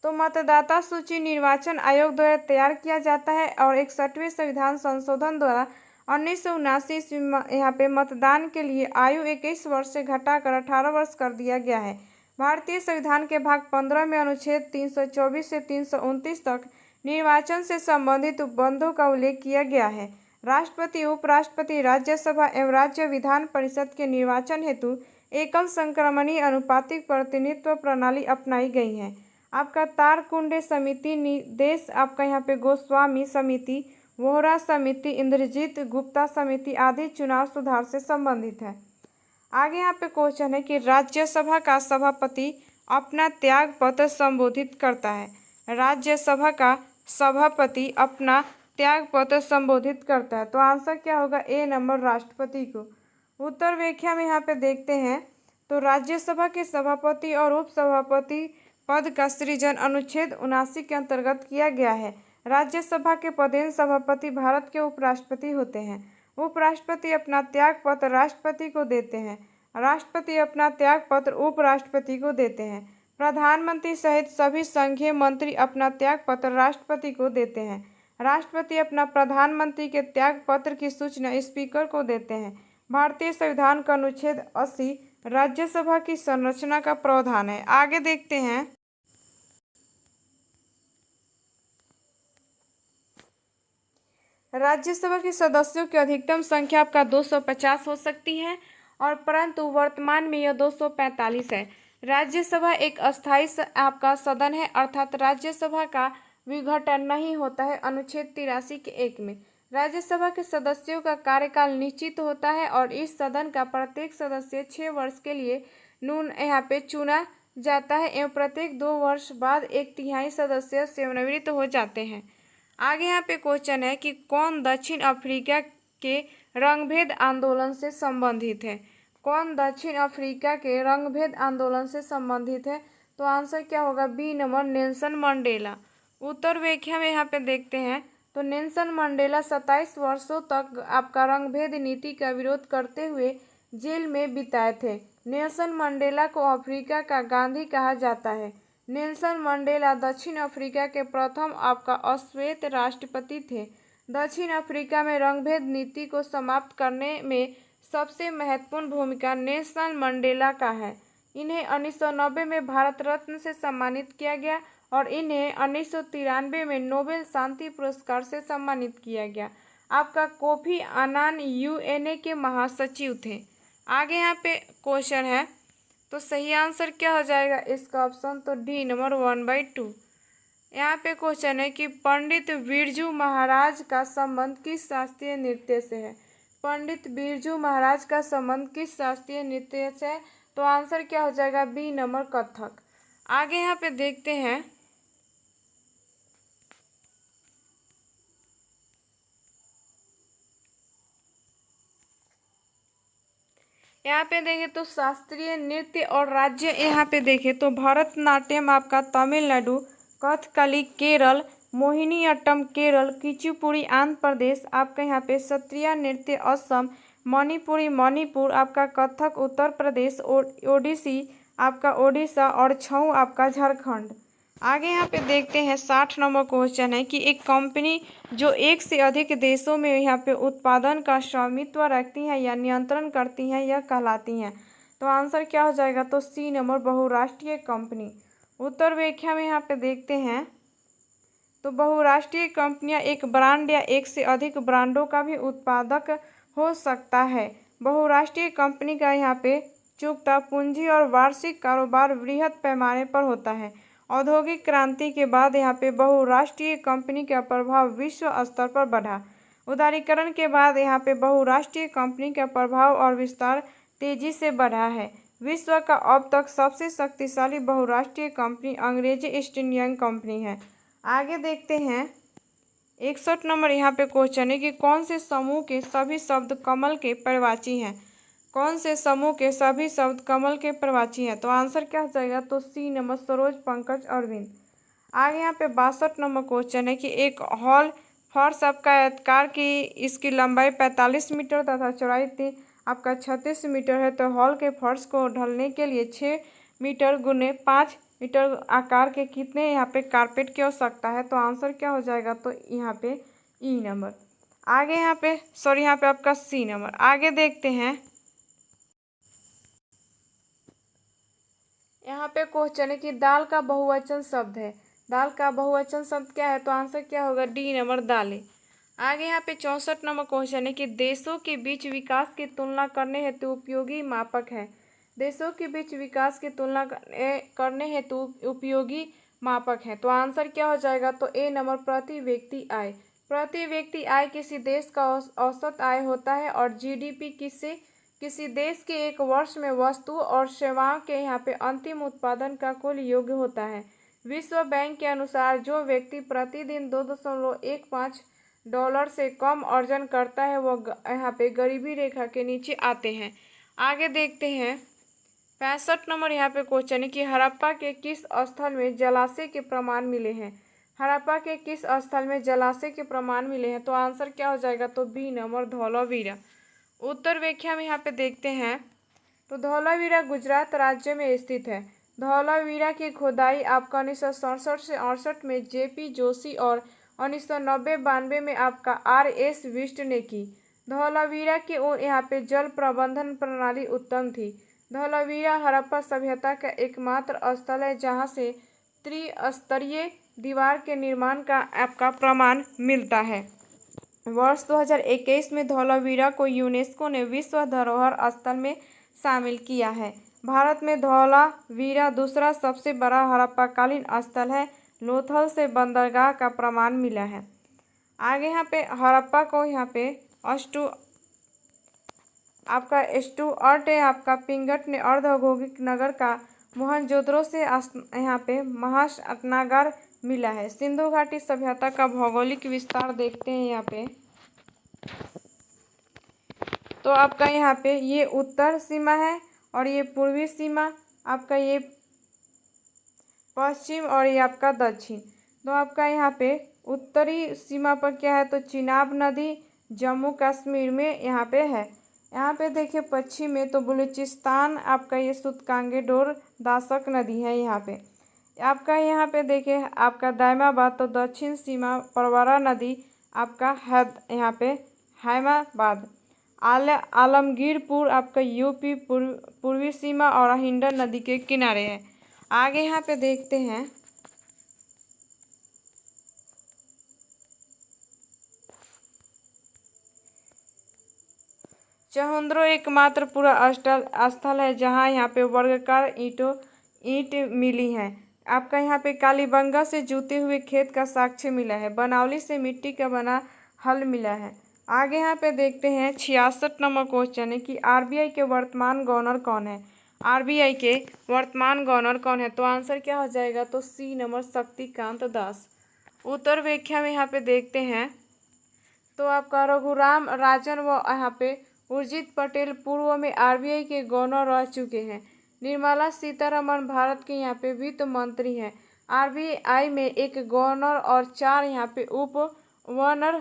S1: तो मतदाता सूची निर्वाचन आयोग द्वारा तैयार किया जाता है और 61वें संविधान संशोधन द्वारा 1979 यहाँ पे मतदान के लिए आयु 21 वर्ष से घटाकर 18 वर्ष कर दिया गया है। भारतीय संविधान के भाग 15 में अनुच्छेद 324 से 329 तक निर्वाचन से संबंधित उपबंधों का उल्लेख किया गया है। राष्ट्रपति, उपराष्ट्रपति, राज्यसभा एवं राज्य विधान परिषद के निर्वाचन हेतु एकल संक्रमणीय अनुपातिक प्रतिनिधित्व प्रणाली अपनाई गई है। आपका तारकुंडे समिति देश आपका यहाँ पे गोस्वामी समिति, वोहरा समिति, इंद्रजीत गुप्ता समिति आदि चुनाव सुधार से संबंधित है। आगे यहाँ पे क्वेश्चन है कि राज्यसभा का सभापति अपना त्याग पत्र संबोधित करता है। राज्यसभा का सभापति अपना त्याग पत्र संबोधित करता है। तो आंसर क्या होगा? ए नंबर राष्ट्रपति को। उत्तर व्याख्या में यहाँ पे देखते हैं तो राज्यसभा के सभापति और उपसभापति पद का सृजन अनुच्छेद 79 के अंतर्गत किया गया है। राज्यसभा के पदेन सभापति भारत के उपराष्ट्रपति होते हैं। उपराष्ट्रपति अपना त्याग पत्र राष्ट्रपति को देते हैं। राष्ट्रपति अपना त्याग पत्र उपराष्ट्रपति को देते हैं। प्रधानमंत्री सहित सभी संघीय मंत्री अपना त्याग पत्र राष्ट्रपति को देते हैं। राष्ट्रपति अपना प्रधानमंत्री के त्याग पत्र की सूचना स्पीकर को देते हैं। भारतीय संविधान का अनुच्छेद 80 राज्यसभा की संरचना का प्रावधान है। आगे देखते हैं राज्यसभा के सदस्यों की अधिकतम संख्या आपका 250 हो सकती है और परंतु वर्तमान में यह 245 है। राज्यसभा एक अस्थायी आपका सदन है, अर्थात राज्यसभा का विघटन नहीं होता है। अनुच्छेद 83 के 1 में राज्यसभा के सदस्यों का कार्यकाल निश्चित होता है और इस सदन का प्रत्येक सदस्य 6 वर्ष के लिए यहाँ पे चुना जाता है एवं प्रत्येक 2 वर्ष बाद 1/3 सदस्य सेवानिवृत्त हो जाते हैं। आगे यहाँ पे क्वेश्चन है कि कौन दक्षिण अफ्रीका के रंगभेद आंदोलन से संबंधित है? कौन दक्षिण अफ्रीका के रंगभेद आंदोलन से संबंधित है? तो आंसर क्या होगा? B number Nelson Mandela. उत्तर व्याख्या में यहाँ पे देखते हैं तो नेल्सन मंडेला 27 वर्षों तक आपका रंगभेद नीति का विरोध करते हुए जेल में बिताए थे। नेल्सन मंडेला को अफ्रीका का गांधी कहा जाता है। नेल्सन मंडेला दक्षिण अफ्रीका के प्रथम आपका अश्वेत राष्ट्रपति थे। दक्षिण अफ्रीका में रंगभेद नीति को समाप्त करने में सबसे महत्वपूर्ण भूमिका नेल्सन मंडेला का है। इन्हें 1990 में भारत रत्न से सम्मानित किया गया और इन्हें 1993 में नोबेल शांति पुरस्कार से सम्मानित किया गया। आपका कोफी अन्नान यूएनए के महासचिव थे। आगे यहाँ पे क्वेश्चन है, तो सही आंसर क्या हो जाएगा इसका ऑप्शन, तो डी नंबर 1/2। यहाँ पे क्वेश्चन है कि पंडित बिरजू महाराज का संबंध किस शास्त्रीय नृत्य से है। पंडित बिरजू महाराज का संबंध किस शास्त्रीय नृत्य से है, तो आंसर क्या हो जाएगा, बी नंबर कथक। आगे यहाँ पे देखते हैं, यहाँ पे देखें तो शास्त्रीय नृत्य और राज्य यहाँ पे देखें तो भरतनाट्यम आपका तमिलनाडु, कथकली केरल, मोहिनीअट्टम केरल, कुचिपुड़ी आंध्र प्रदेश, आपका यहाँ पे सत्रिया नृत्य असम, मणिपुरी मणिपुर, आपका कथक उत्तर प्रदेश, ओडिसी आपका ओडिशा और छऊ आपका झारखंड। आगे यहाँ पे देखते हैं 60 नंबर क्वेश्चन है कि एक कंपनी जो एक से अधिक देशों में यहाँ पे उत्पादन का स्वामित्व रखती हैं या नियंत्रण करती हैं यह कहलाती हैं, तो आंसर क्या हो जाएगा, तो सी नंबर बहुराष्ट्रीय कंपनी। उत्तर व्याख्या में यहाँ पे देखते हैं तो बहुराष्ट्रीय कंपनियां एक ब्रांड या एक से अधिक ब्रांडों का भी उत्पादक हो सकता है। बहुराष्ट्रीय कंपनी का यहाँ पे चुकता पूंजी और वार्षिक कारोबार वृहद पैमाने पर होता है। औद्योगिक क्रांति के बाद यहाँ पे बहुराष्ट्रीय कंपनी का प्रभाव विश्व स्तर पर बढ़ा। उदारीकरण के बाद यहाँ पे बहुराष्ट्रीय कंपनी का प्रभाव और विस्तार तेजी से बढ़ा है। विश्व का अब तक सबसे शक्तिशाली बहुराष्ट्रीय कंपनी अंग्रेजी ईस्ट इंडिया कंपनी है। आगे देखते हैं 61 नंबर यहाँ पे क्वेश्चन है कि कौन से समूह के सभी शब्द कमल के प्रवाची हैं। कौन से समूह के सभी शब्द कमल के प्रवाची हैं, तो आंसर क्या हो जाएगा, तो सी नंबर सरोज पंकज अरविंद। आगे यहाँ पे 62 नंबर क्वेश्चन है कि एक हॉल फर्श आपका आयताकार की इसकी लंबाई 45 मीटर तथा चौड़ाई आपका 36 मीटर है, तो हॉल के फर्श को ढलने के लिए 6 मीटर गुने 5 मीटर आकार के कितने यहाँ पे कारपेट की आवश्यकता है, तो आंसर क्या हो जाएगा, तो यहाँ पे ई नंबर। आगे यहाँ पे यहाँ पे आपका सी नंबर। आगे देखते हैं, यहाँ पे क्वेश्चन है कि दाल का बहुवचन शब्द है। दाल का बहुवचन शब्द क्या है, तो आंसर क्या होगा, डी नंबर दालें। आगे यहाँ पे 64 नंबर क्वेश्चन है कि देशों के बीच विकास की तुलना करने हेतु उपयोगी मापक है। देशों के बीच विकास की तुलना करने हेतु उपयोगी मापक है, तो आंसर क्या हो जाएगा, तो ए नंबर प्रति व्यक्ति आय। प्रति व्यक्ति आय किसी देश का औसत आय होता है और जीडीपी किसी देश के एक वर्ष में वस्तु और सेवाओं के यहाँ पे अंतिम उत्पादन का कुल योग होता है। विश्व बैंक के अनुसार जो व्यक्ति प्रतिदिन $2.15 से कम अर्जन करता है वो यहाँ पे गरीबी रेखा के नीचे आते हैं। आगे देखते हैं 65 नंबर यहाँ पे क्वेश्चन है कि हड़प्पा के किस स्थल में जलाशय के प्रमाण मिले हैं। हड़प्पा के किस स्थल में जलाशय के प्रमाण मिले हैं, तो आंसर क्या हो जाएगा, तो बी नंबर धौलावीरा। उत्तर व्याख्या में यहाँ पे देखते हैं तो धौलावीरा गुजरात राज्य में स्थित है। धौलावीरा की खुदाई आपका 1967 से 68 में जेपी जोशी और 1990-92 में आपका RS विष्ट ने की। धौलावीरा की यहाँ पे जल प्रबंधन प्रणाली उत्तम थी। धौलावीरा हड़प्पा सभ्यता का एकमात्र स्थल है जहाँ से त्रिस्तरीय दीवार के निर्माण का आपका प्रमाण मिलता है। वर्ष 2021 में धौलावीरा को यूनेस्को ने विश्व धरोहर स्थल में शामिल किया है। भारत में धौलावीरा दूसरा सबसे बड़ा हड़प्पाकालीन स्थल है। लोथल से बंदरगाह का प्रमाण मिला है। आगे यहाँ पे हड़प्पा को यहाँ पे स्टुअर्ट है आपका पिंगट ने अर्ध औद्योगिक नगर का मोहनजोदड़ो से यहाँ पे महास्नागार मिला है। सिंधु घाटी सभ्यता का भौगोलिक विस्तार देखते हैं यहाँ पे, तो आपका यहाँ पे ये उत्तर सीमा है और ये पूर्वी सीमा, आपका ये पश्चिम और ये आपका दक्षिण। तो आपका यहाँ पे उत्तरी सीमा पर क्या है, तो चिनाब नदी जम्मू कश्मीर में यहाँ पे है। यहाँ पे देखिए पश्चिम में तो बलूचिस्तान आपका ये सुतकांगेडोर दासक नदी है। यहाँ पे आपका यहाँ पे देखिए आपका दायमाबाद तो दक्षिण सीमा परवरा नदी आपका है यहाँ पे हैमाबाद। आलमगीरपुर आपका यूपी पूर्वी सीमा और हिंडन नदी के किनारे है। आगे यहाँ पे देखते हैं चहुंद्रो एकमात्र पूरा स्थल है जहाँ यहाँ पे वर्गाकार ईंट मिली है। आपका यहाँ पे कालीबंगा से जुते हुए खेत का साक्ष्य मिला है। बनौली से मिट्टी का बना हल मिला है। आगे यहाँ पे देखते हैं 66 नंबर क्वेश्चन है कि आरबीआई के वर्तमान गवर्नर कौन है। आरबीआई के वर्तमान गवर्नर कौन है, तो आंसर क्या हो जाएगा, तो सी नंबर शक्तिकांत दास। उत्तर व्याख्या में यहाँ पे देखते हैं तो आपका रघुराम राजन व यहाँ पे उर्जित पटेल पूर्व में आरबीआई के गवर्नर रह चुके हैं। निर्मला सीतारमण भारत के यहाँ पे वित्त मंत्री हैं। आरबीआई में एक गवर्नर और 4 यहाँ पे उप गवर्नर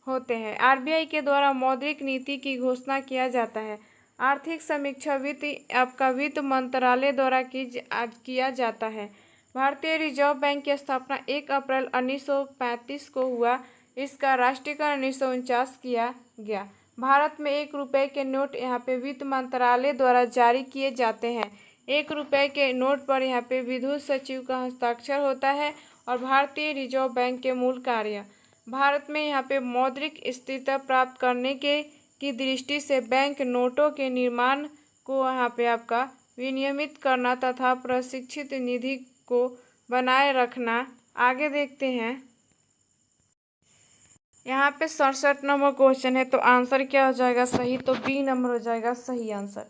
S1: होते हैं। आरबीआई के द्वारा मौद्रिक नीति की घोषणा किया जाता है। आर्थिक समीक्षा वित्त मंत्रालय द्वारा किया जाता है। भारतीय रिजर्व बैंक की स्थापना 1 अप्रैल 1935 को हुआ। इसका राष्ट्रीयकरण 1949 किया गया। भारत में 1 रुपये के नोट यहाँ पे वित्त मंत्रालय द्वारा जारी किए जाते हैं। 1 रुपये के नोट पर यहाँ पे विद्युत सचिव का हस्ताक्षर होता है और भारतीय रिजर्व बैंक के मूल कार्य। भारत में यहाँ पे मौद्रिक स्थिरता प्राप्त करने की दृष्टि से बैंक नोटों के निर्माण को यहाँ पे आपका विनियमित करना तथा प्रशिक्षित निधि को बनाए रखना। आगे देखते हैं, यहाँ पे 67 नंबर क्वेश्चन है, तो आंसर क्या हो जाएगा सही, तो बी नंबर हो जाएगा सही आंसर।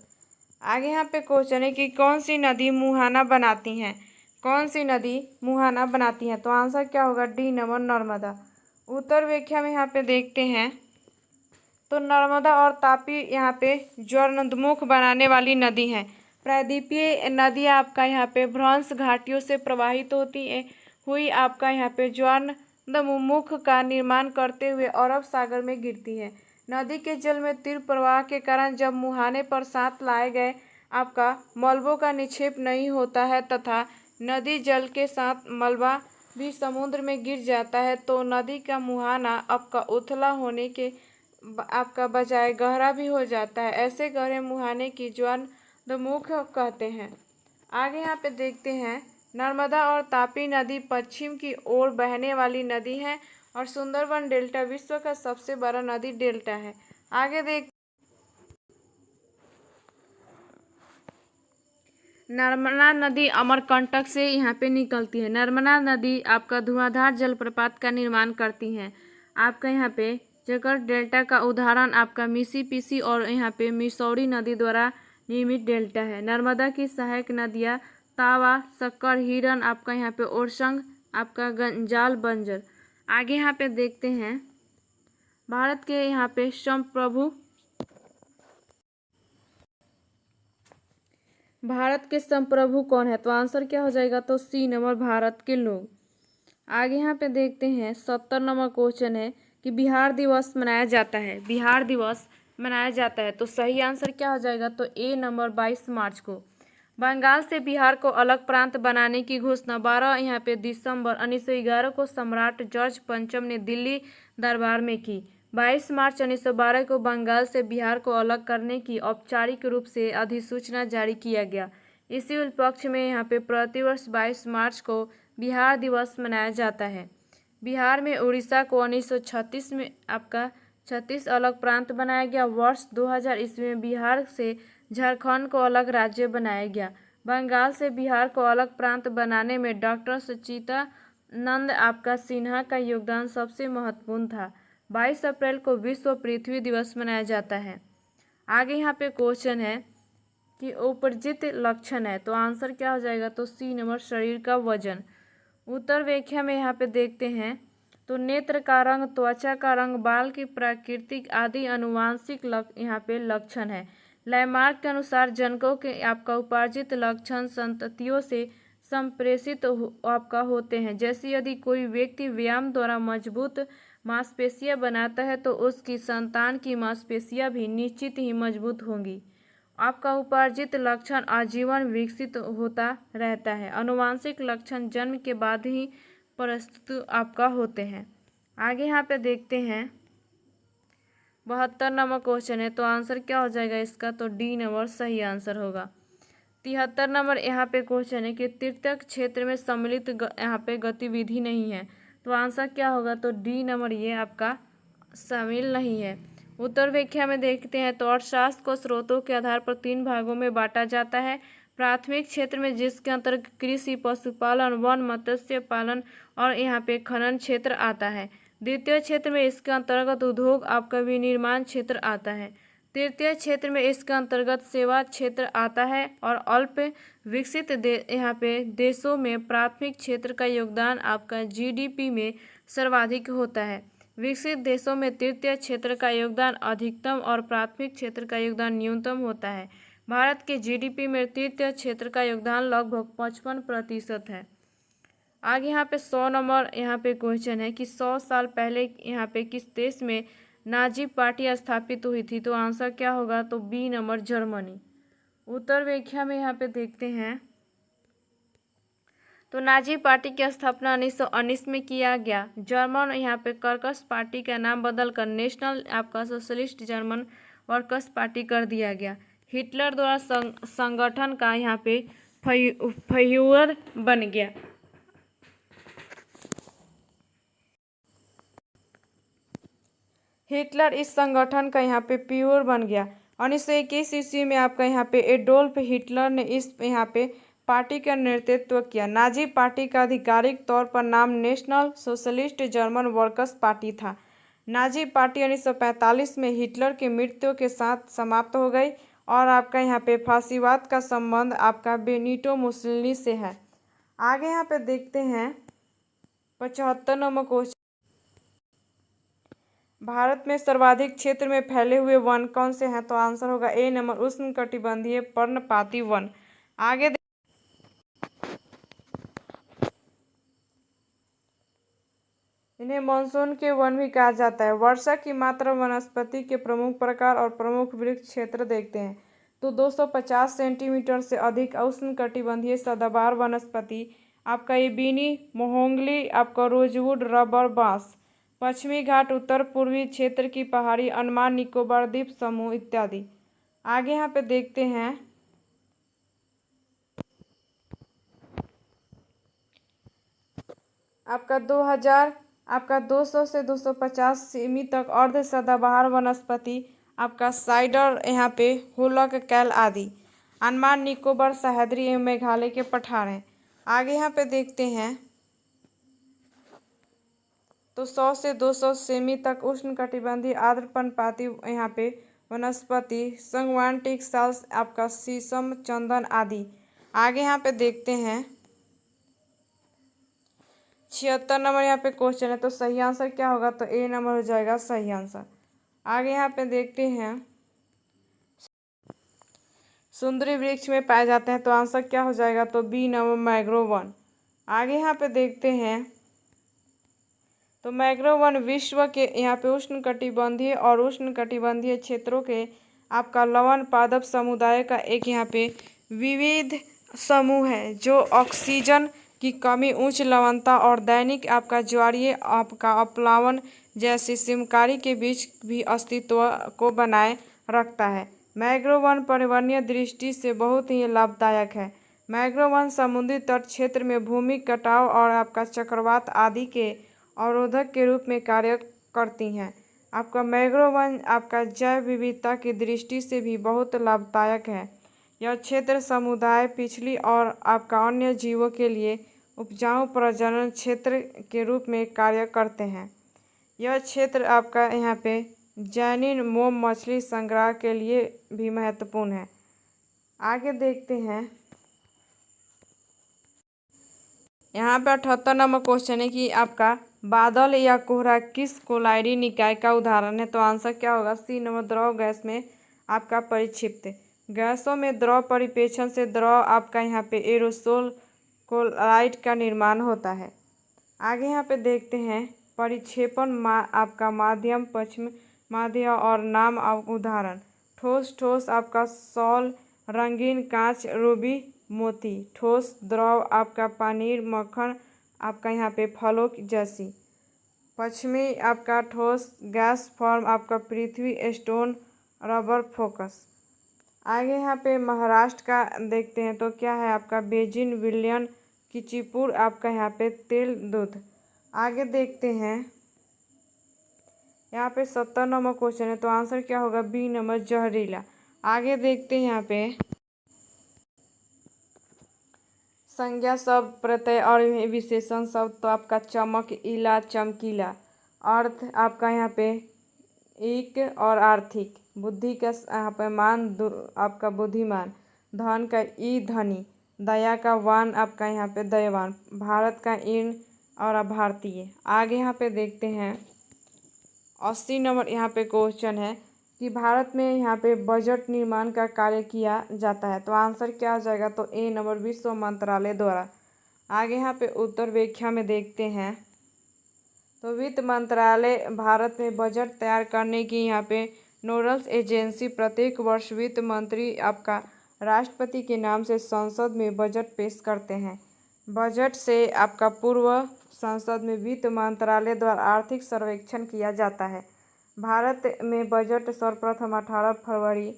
S1: आगे यहाँ पे क्वेश्चन है कि कौन सी नदी मुहाना बनाती हैं। कौन सी नदी मुहाना बनाती हैं, तो आंसर क्या होगा, डी नंबर नर्मदा। उत्तर व्याख्या में यहाँ पे देखते हैं तो नर्मदा और तापी यहाँ पे ज्वारनदमुख बनाने वाली नदी हैं। प्रायद्वीपीय नदी आपका यहाँ पे भ्रंश घाटियों से प्रवाहित हुई आपका यहाँ पे ज्वारनदमुख का निर्माण करते हुए अरब सागर में गिरती है। नदी के जल में तीव्र प्रवाह के कारण जब मुहाने पर साथ लाए गए आपका मलबों का निक्षेप नहीं होता है तथा नदी जल के साथ मलबा भी समुद्र में गिर जाता है, तो नदी का मुहाना आपका उथला होने के आपका बजाय गहरा भी हो जाता है। ऐसे गहरे मुहाने की ज्वारनदमुख कहते हैं। आगे यहाँ पे देखते हैं, नर्मदा और तापी नदी पश्चिम की ओर बहने वाली नदी है और सुंदरबन डेल्टा विश्व का सबसे बड़ा नदी डेल्टा है। आगे देख नर्मदा नदी अमरकंटक से यहाँ पे निकलती है। नर्मदा नदी आपका धुआंधार जलप्रपात का निर्माण करती हैं। आपका यहाँ पे जगह डेल्टा का उदाहरण आपका मिसिसिपी और यहाँ पे मिसौरी नदी द्वारा निर्मित डेल्टा है। नर्मदा की सहायक नदियाँ तावा, शक्कर, हिरन, आपका यहाँ पे ओरसंग, आपका गंजाल, बंजर। आगे यहाँ पे देखते हैं, भारत के यहाँ पे संप्रभु कौन है, तो आंसर क्या हो जाएगा, तो सी नंबर भारत के लोग। आगे यहाँ पे देखते हैं 70 नंबर क्वेश्चन है कि बिहार दिवस मनाया जाता है। बिहार दिवस मनाया जाता है, तो सही आंसर क्या हो जाएगा, तो ए नंबर 22 मार्च को। बंगाल से बिहार को अलग प्रांत बनाने की घोषणा 12 यहाँ पे दिसंबर 1911 को सम्राट जॉर्ज पंचम ने दिल्ली दरबार में की। 22 मार्च 1912 को बंगाल से बिहार को अलग करने की औपचारिक रूप से अधिसूचना जारी किया गया। इसी उपलक्ष्य में यहाँ पे प्रतिवर्ष 22 मार्च को बिहार दिवस मनाया जाता है। बिहार में उड़ीसा को 1936 में आपका 36 अलग प्रांत बनाया गया। वर्ष 2000 ईस्वी में बिहार से झारखंड को अलग राज्य बनाया गया। बंगाल से बिहार को अलग प्रांत बनाने में डॉक्टर सच्चिदानंद आपका सिन्हा का योगदान सबसे महत्वपूर्ण था। 22 अप्रैल को विश्व पृथ्वी दिवस मनाया जाता है। आगे यहाँ पे क्वेश्चन है कि उपरजित लक्षण है, तो आंसर क्या हो जाएगा, तो सी नंबर शरीर का वजन। उत्तर व्याख्या में यहाँ पे देखते हैं तो नेत्र का रंग, त्वचा का रंग, बाल की प्राकृतिक आदि आनुवांशिक यहाँ पे लक्षण है। लैमार्क के अनुसार जनकों के आपका उपार्जित लक्षण संततियों से संप्रेषित आपका होते हैं। जैसे यदि कोई व्यक्ति व्यायाम द्वारा मजबूत मांसपेशियां बनाता है तो उसकी संतान की मांसपेशियां भी निश्चित ही मजबूत होंगी। आपका उपार्जित लक्षण आजीवन विकसित होता रहता है। आनुवांशिक लक्षण जन्म के बाद ही प्रस्तुत आपका होते हैं। आगे यहाँ पे देखते हैं 72 नंबर क्वेश्चन है, तो आंसर क्या हो जाएगा इसका, तो डी नंबर सही आंसर होगा। 73 नंबर यहाँ पे क्वेश्चन है कि तृतीयक क्षेत्र में सम्मिलित यहाँ पे गतिविधि नहीं है, तो आंसर क्या होगा, तो डी नंबर ये आपका शामिल नहीं है। उत्तर व्याख्या में देखते हैं तो अर्थशास्त्र को स्रोतों के आधार पर 3 भागों में बांटा जाता है। प्राथमिक क्षेत्र में, जिसके अंतर्गत कृषि, पशुपालन, वन, मत्स्य पालन और यहाँ पे खनन क्षेत्र आता है। द्वितीय क्षेत्र में इसके अंतर्गत उद्योग, आपका विनिर्माण क्षेत्र आता है। तृतीय क्षेत्र में इसके अंतर्गत सेवा क्षेत्र आता है। और अल्प विकसित यहाँ पे देशों में प्राथमिक क्षेत्र का योगदान आपका जीडीपी में सर्वाधिक होता है। विकसित देशों में तृतीय क्षेत्र का योगदान अधिकतम और प्राथमिक क्षेत्र का योगदान न्यूनतम होता है। भारत के जीडीपी में तृतीय क्षेत्र का योगदान लगभग 55% है। आगे यहाँ पे 100 नंबर यहाँ पे क्वेश्चन है कि 100 साल पहले यहाँ पे किस देश में नाजी पार्टी स्थापित हुई थी? तो आंसर क्या होगा? तो बी नंबर, जर्मनी। उत्तर व्याख्या में यहाँ पे देखते हैं तो नाजी पार्टी की स्थापना 1919 में किया गया। जर्मन यहाँ पे वर्कर्स पार्टी का नाम बदलकर नेशनल आपका सोशलिस्ट जर्मन वर्कर्स पार्टी कर दिया गया। हिटलर द्वारा संगठन का यहाँ पे फ्यूहर बन गया। हिटलर इस संगठन का यहाँ पे फ्यूहर बन गया। 1921 ईस्वी में आपका यहाँ पे एडोल्फ हिटलर ने इस यहाँ पे पार्टी का नेतृत्व किया। नाजी पार्टी का आधिकारिक तौर पर नाम national socialist German workers party था। नाजी पार्टी 1945 में हिटलर की मृत्यु के साथ समाप्त हो गई और आपका यहाँ पे फांसीवाद का संबंध आपका बेनिटो मुसोलिनी से है। आगे यहाँ पे देखते हैं 75 नंबर क्वेश्चन, भारत में सर्वाधिक क्षेत्र में फैले हुए वन कौन से हैं? तो आंसर होगा ए नंबर, उष्णकटिबंधीय पर्णपाती वन। आगे इन्हें मानसून के वन भी कहा जाता है। वर्षा की मात्रा वनस्पति के प्रमुख प्रकार और प्रमुख वृक्ष क्षेत्र देखते हैं तो 250 सेंटीमीटर से अधिक उष्णकटिबंधीय सदाबहार वनस्पति आपका इबीनी, महोगनी, आपका रोजवुड, रबर, बांस। पश्चिमी घाट, उत्तर पूर्वी क्षेत्र की पहाड़ी, अंडमान निकोबार द्वीप समूह इत्यादि। आगे यहाँ पे देखते हैं आपका 200 से 250 सेमी तक अर्ध सदाबहार वनस्पति आपका साइडर, यहाँ पे हुलक, कैल आदि। अंडमान निकोबार, सह्याद्री एवं मेघालय के पठार हैं। आगे यहाँ पे देखते हैं तो 100 से 200 सेमी तक उष्णकटिबंधीय आर्द्र पर्णपाती यहाँ पे वनस्पति संगवान, टीक, साल, आपका शीशम, चंदन आदि। आगे यहाँ पे देखते हैं 76 नंबर यहाँ पे क्वेश्चन है तो सही आंसर क्या होगा? तो ए नंबर हो जाएगा सही आंसर। आगे यहाँ पे देखते हैं सुंदरी वृक्ष में पाए जाते हैं तो आंसर क्या हो जाएगा? तो बी नंबर, मैंग्रोव वन। आगे यहाँ पे देखते हैं तो मैंग्रोव वन विश्व के यहाँ पे उष्णकटिबंधीय और उष्णकटिबंधीय क्षेत्रों के आपका लवण पादप समुदाय का एक यहाँ पे विविध समूह है जो ऑक्सीजन की कमी, उच्च लवणता और दैनिक आपका ज्वारीय आपका अपलावन जैसी सिमकारी के बीच भी अस्तित्व को बनाए रखता है। मैंग्रोव वन पर्यावरणीय दृष्टि से बहुत ही लाभदायक है। मैंग्रोव वन समुद्री तट क्षेत्र में भूमि कटाव और आपका चक्रवात आदि के अवरोधक के रूप में कार्य करती हैं। आपका मैंग्रोव वन आपका जैव विविधता की दृष्टि से भी बहुत लाभदायक है। यह क्षेत्र समुदाय, पिछली और आपका अन्य जीवों के लिए उपजाऊ प्रजनन क्षेत्र के रूप में कार्य करते हैं। यह क्षेत्र आपका यहाँ पे जैनिन, मोम मछली संग्रह के लिए भी महत्वपूर्ण है। आगे देखते हैं यहाँ पे 78 नंबर क्वेश्चन है कि आपका बादल या कोहरा किस कोलाइडी निकाय का उदाहरण है? तो आंसर क्या होगा? सी नंबर, द्रव गैस में आपका परिक्षिप्त। गैसों में द्रव परिपेक्षण से द्रव आपका यहाँ पे एरोसोल कोलाइड का निर्माण होता है। आगे यहाँ पे देखते हैं परिक्षेपण आपका माध्यम, पश्चिम माध्य और नाम उदाहरण। ठोस आपका सॉल, रंगीन कांच, रूबी मोती। ठोस द्रव आपका पनीर, मक्खन, आपका यहाँ पे फलों जैसी। पश्चिमी आपका ठोस गैस फॉर्म आपका पृथ्वी, स्टोन, रबर, फोकस। आगे यहाँ पे महाराष्ट्र का देखते हैं तो क्या है आपका बेजिन, विलियन, किचिपुर, आपका यहाँ पे तेल, दूध। आगे देखते हैं यहाँ पे 70 नंबर क्वेश्चन है, तो आंसर क्या होगा? बी नंबर जहरीला। आगे देखते हैं यहाँ पे संज्ञा शब्द, प्रत्यय और विशेषण शब्द। तो आपका चमक, इला, चमकीला। अर्थ आपका यहाँ पे एक और आर्थिक। बुद्धि का यहाँ पे मान, आपका बुद्धिमान। धन का ई, धनी। दया का वान, आपका यहाँ पे दयावान। भारत का इन और भारतीय। आगे यहाँ पे देखते हैं 80 नंबर यहाँ पे क्वेश्चन है कि भारत में यहाँ पे बजट निर्माण का कार्य किया जाता है। तो आंसर क्या आ जाएगा? तो ए नंबर विश्व मंत्रालय द्वारा। आगे यहाँ पे उत्तर व्याख्या में देखते हैं तो वित्त मंत्रालय भारत में बजट तैयार करने की यहाँ पे नोडल एजेंसी। प्रत्येक वर्ष वित्त मंत्री आपका राष्ट्रपति के नाम से संसद में बजट पेश करते हैं। बजट से आपका पूर्व संसद में वित्त मंत्रालय द्वारा आर्थिक सर्वेक्षण किया जाता है। भारत में बजट सर्वप्रथम 18 फरवरी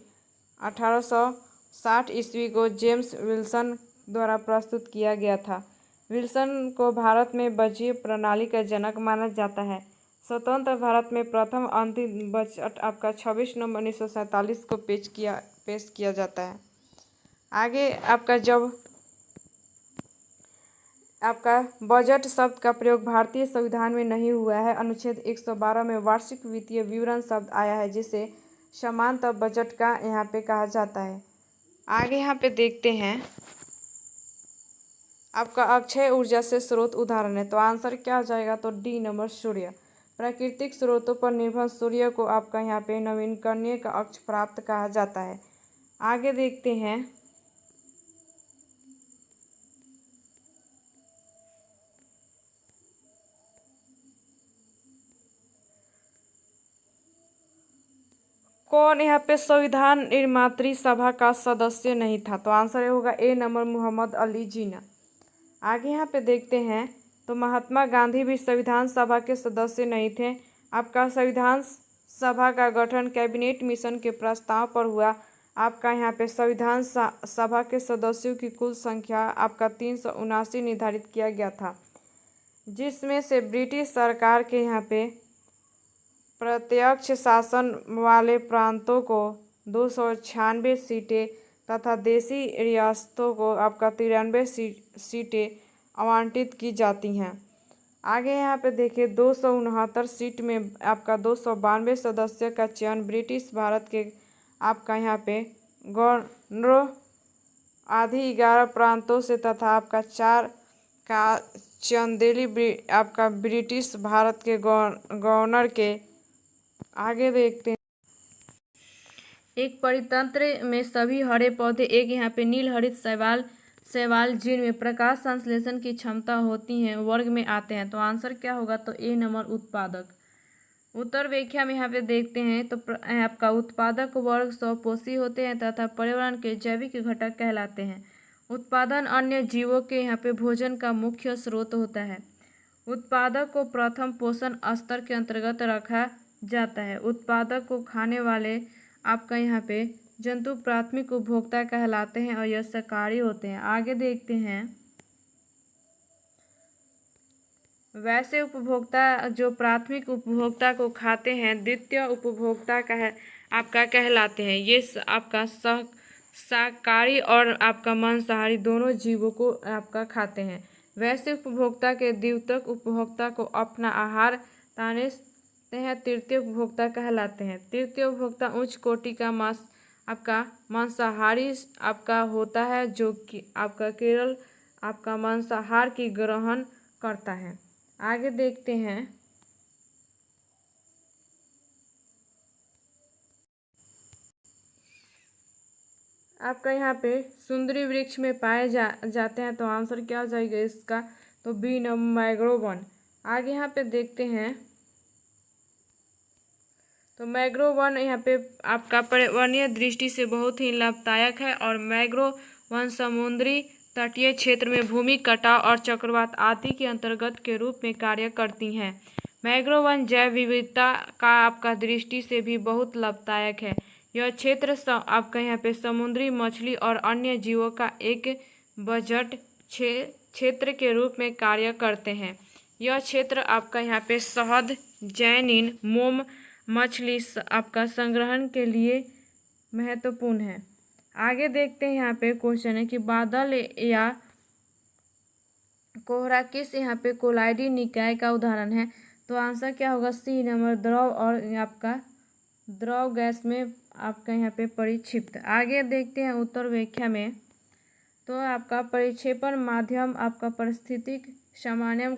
S1: 1860 ईस्वी को जेम्स विल्सन द्वारा प्रस्तुत किया गया था। विल्सन को भारत में बजटीय प्रणाली का जनक माना जाता है। स्वतंत्र भारत में प्रथम अंतिम बजट आपका 26 नवंबर 1947 को पेश किया जाता है। आगे आपका जब आपका बजट शब्द का प्रयोग भारतीय संविधान में नहीं हुआ है। अनुच्छेद 112 में वार्षिक वित्तीय विवरण शब्द आया है, जिसे समांतर बजट का यहाँ पे कहा जाता है। आगे यहाँ पे देखते हैं आपका अक्षय ऊर्जा से स्रोत उदाहरण है। तो आंसर क्या आ जाएगा? तो डी नंबर सूर्य। प्राकृतिक स्रोतों पर निर्भर सूर्य को आपका यहाँ पे नवीकरणीय का अक्ष प्राप्त कहा जाता है। आगे देखते हैं कौन यहाँ पे संविधान निर्मात्री सभा का सदस्य नहीं था? तो आंसर होगा ए नंबर मोहम्मद अली जिन्ना। आगे यहाँ पे देखते हैं तो महात्मा गांधी भी संविधान सभा के सदस्य नहीं थे। आपका संविधान सभा का गठन कैबिनेट मिशन के प्रस्ताव पर हुआ। आपका यहाँ पे संविधान सभा के सदस्यों की कुल संख्या आपका 379 निर्धारित किया गया था, जिसमें से ब्रिटिश सरकार के यहाँ पे प्रत्यक्ष शासन वाले प्रांतों को 296 सीटें तथा देशी रियासतों को आपका 93 सीटें आवंटित की जाती हैं। आगे यहाँ पे देखिए 269 सीट में आपका 292 सदस्य का चयन ब्रिटिश भारत के आपका यहाँ पे गवर्नरों आदि 11 प्रांतों से तथा आपका 4 का चयन दिल्ली आपका ब्रिटिश भारत के गवर्नर के। आगे देखते हैं एक परितंत्र में सभी हरे पौधे एक यहाँ पे नील हरित शैवाल जिनमें प्रकाश संश्लेषण की क्षमता होती है वर्ग में आते हैं। तो आंसर क्या होगा? तो ए नंबर उत्पादक। उत्तर व्याख्या में यहाँ पे देखते हैं तो आपका उत्पादक वर्ग स्वपोषी होते हैं तथा पर्यावरण के जैविक घटक कहलाते हैं। उत्पादन अन्य जीवों के यहाँ पे भोजन का मुख्य स्रोत होता है। उत्पादक को प्रथम पोषण स्तर के अंतर्गत रखा जाता है। उत्पादक को खाने वाले आपका यहाँ पे जंतु प्राथमिक उपभोक्ता कहलाते हैं और यह शाकाहारी होते हैं। आगे देखते हैं वैसे उपभोक्ता जो प्राथमिक उपभोक्ता को खाते हैं द्वितीय उपभोक्ता आपका कहलाते हैं। ये आपका शाकाहारी और आपका मांसाहारी दोनों जीवों को आपका खाते हैं। वैसे उपभोक्ता के द्वितीयक उपभोक्ता को अपना आहार ताने हैं तृतीय उपभोक्ता कहलाते हैं। तृतीय उपभोक्ता उच्च कोटि का आपका मांसाहारी आपका होता है, जो कि आपका केवल आपका मांसाहार की ग्रहण करता है। आगे देखते हैं आपका यहाँ पे सुंदरी वृक्ष में पाए जाते हैं। तो आंसर क्या हो जाएगा इसका? तो बी नंबर मैंग्रोव वन। आगे यहाँ पे देखते हैं तो मैंग्रोव वन यहाँ पे आपका पर्यावरणीय दृष्टि से बहुत ही लाभदायक है और मैंग्रोव वन समुद्री तटीय क्षेत्र में भूमि कटाव और चक्रवात आदि के अंतर्गत के रूप में कार्य करती हैं। मैंग्रोव वन जैव विविधता का आपका दृष्टि से भी बहुत लाभदायक है। यह क्षेत्र आपका यहाँ पे समुद्री मछली और अन्य जीवों का एक बजट क्षेत्र के रूप में कार्य करते हैं। यह क्षेत्र आपका यहाँ पे शहद, जैनिन, मोम, मछली आपका संग्रहण के लिए महत्वपूर्ण है। आगे देखते हैं यहाँ पे क्वेश्चन है कि बादल या कोहरा किस यहाँ पे कोलाइडी निकाय का उदाहरण है। तो आंसर क्या होगा, सी नंबर, द्रव और आपका द्रव गैस में आपका यहाँ पे परिक्षिप्त। आगे देखते हैं उत्तर व्याख्या में, तो आपका परिक्षेपण माध्यम आपका परिस्थितिक सामान्य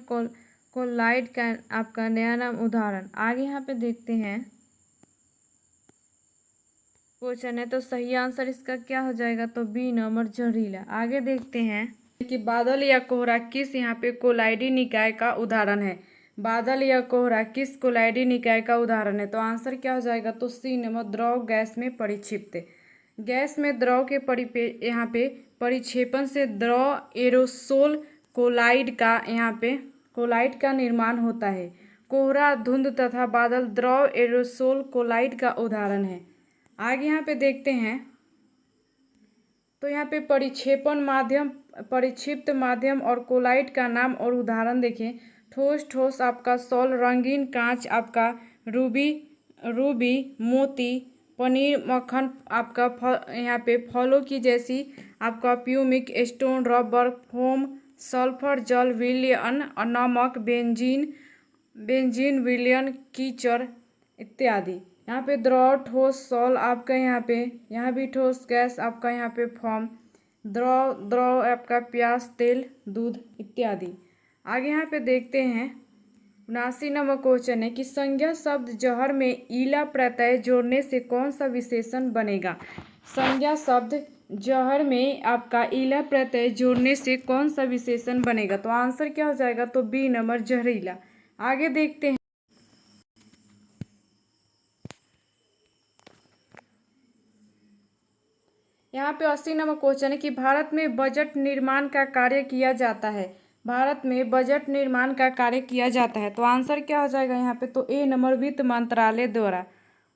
S1: कोलाइड का आपका नया नाम उदाहरण। आगे यहाँ पे देखते हैं क्वेश्चन है, तो सही आंसर इसका क्या हो जाएगा, तो बी नंबर, जहरीला। आगे देखते हैं कि बादल या कोहरा किस यहाँ पे कोलाइडी निकाय का उदाहरण है। बादल या कोहरा किस कोलाइडी निकाय का उदाहरण है। तो आंसर क्या हो जाएगा, तो सी नंबर, द्रव गैस में परिक्षिप्त। गैस में द्रव के यहाँ पे परिक्षेपण से द्रव एरोसोल कोलाइड का निर्माण होता है। कोहरा, धुंध तथा बादल द्रव एरोसोल कोलाइड का उदाहरण है। आगे यहाँ पे देखते हैं, तो यहाँ पे परिक्षेपण माध्यम, परिक्षिप्त माध्यम और कोलाइड का नाम और उदाहरण देखें। ठोस आपका सॉल, रंगीन कांच आपका रूबी, मोती, पनीर, मक्खन आपका यहाँ पे फलों की जैसी आपका pumice stone, rubber, foam, sulphur, जल, विलयन, नमक, बेंजीन, विलयन, कीचड़ इत्यादि। यहाँ पे द्रव, ठोस, सॉल आपका यहाँ भी ठोस, गैस आपका यहाँ पे फॉर्म, द्रव आपका प्याज, तेल, दूध इत्यादि। आगे यहाँ पे देखते हैं 79 नंबर क्वेश्चन है कि संज्ञा शब्द जहर में ईला प्रत्यय जोड़ने से कौन सा विशेषण बनेगा। संज्ञा शब्द जहर में आपका ईला प्रत्यय जोड़ने से कौन सा विशेषण बनेगा। तो आंसर क्या हो जाएगा, तो बी नंबर, जहरीला। आगे देखते हैं, यहाँ पे 80 नंबर क्वेश्चन है कि भारत में बजट निर्माण का कार्य किया जाता है। भारत में बजट निर्माण का कार्य किया जाता है। तो आंसर क्या हो जाएगा यहाँ पे, तो ए नंबर, वित्त मंत्रालय द्वारा।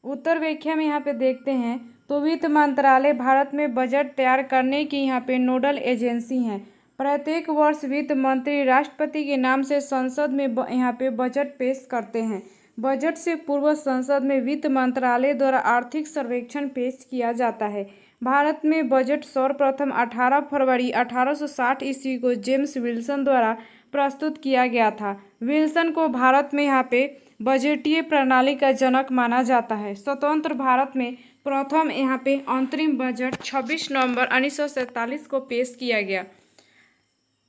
S1: उत्तर व्याख्या में यहाँ पे देखते हैं, तो वित्त मंत्रालय भारत में बजट तैयार करने की यहाँ पे नोडल एजेंसी है। प्रत्येक वर्ष वित्त मंत्री राष्ट्रपति के नाम से संसद में यहाँ पे बजट पेश करते हैं। बजट से पूर्व संसद में वित्त मंत्रालय द्वारा आर्थिक सर्वेक्षण पेश किया जाता है। भारत में बजट सर्वप्रथम 18 फरवरी 1860 ईस्वी को जेम्स विल्सन द्वारा प्रस्तुत किया गया था। विल्सन को भारत में यहाँ पे बजटीय प्रणाली का जनक माना जाता है। स्वतंत्र भारत में प्रथम यहाँ पे अंतरिम बजट 26 नवंबर 1947 को पेश किया गया।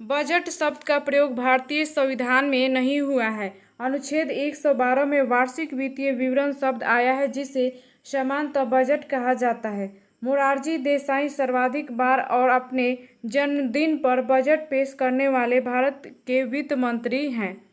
S1: बजट शब्द का प्रयोग भारतीय संविधान में नहीं हुआ है। अनुच्छेद 112 में वार्षिक वित्तीय विवरण शब्द आया है, जिसे सामान्यतः बजट कहा जाता है। मोरारजी देसाई सर्वाधिक बार और अपने जन्मदिन पर बजट पेश करने वाले भारत के वित्त मंत्री हैं।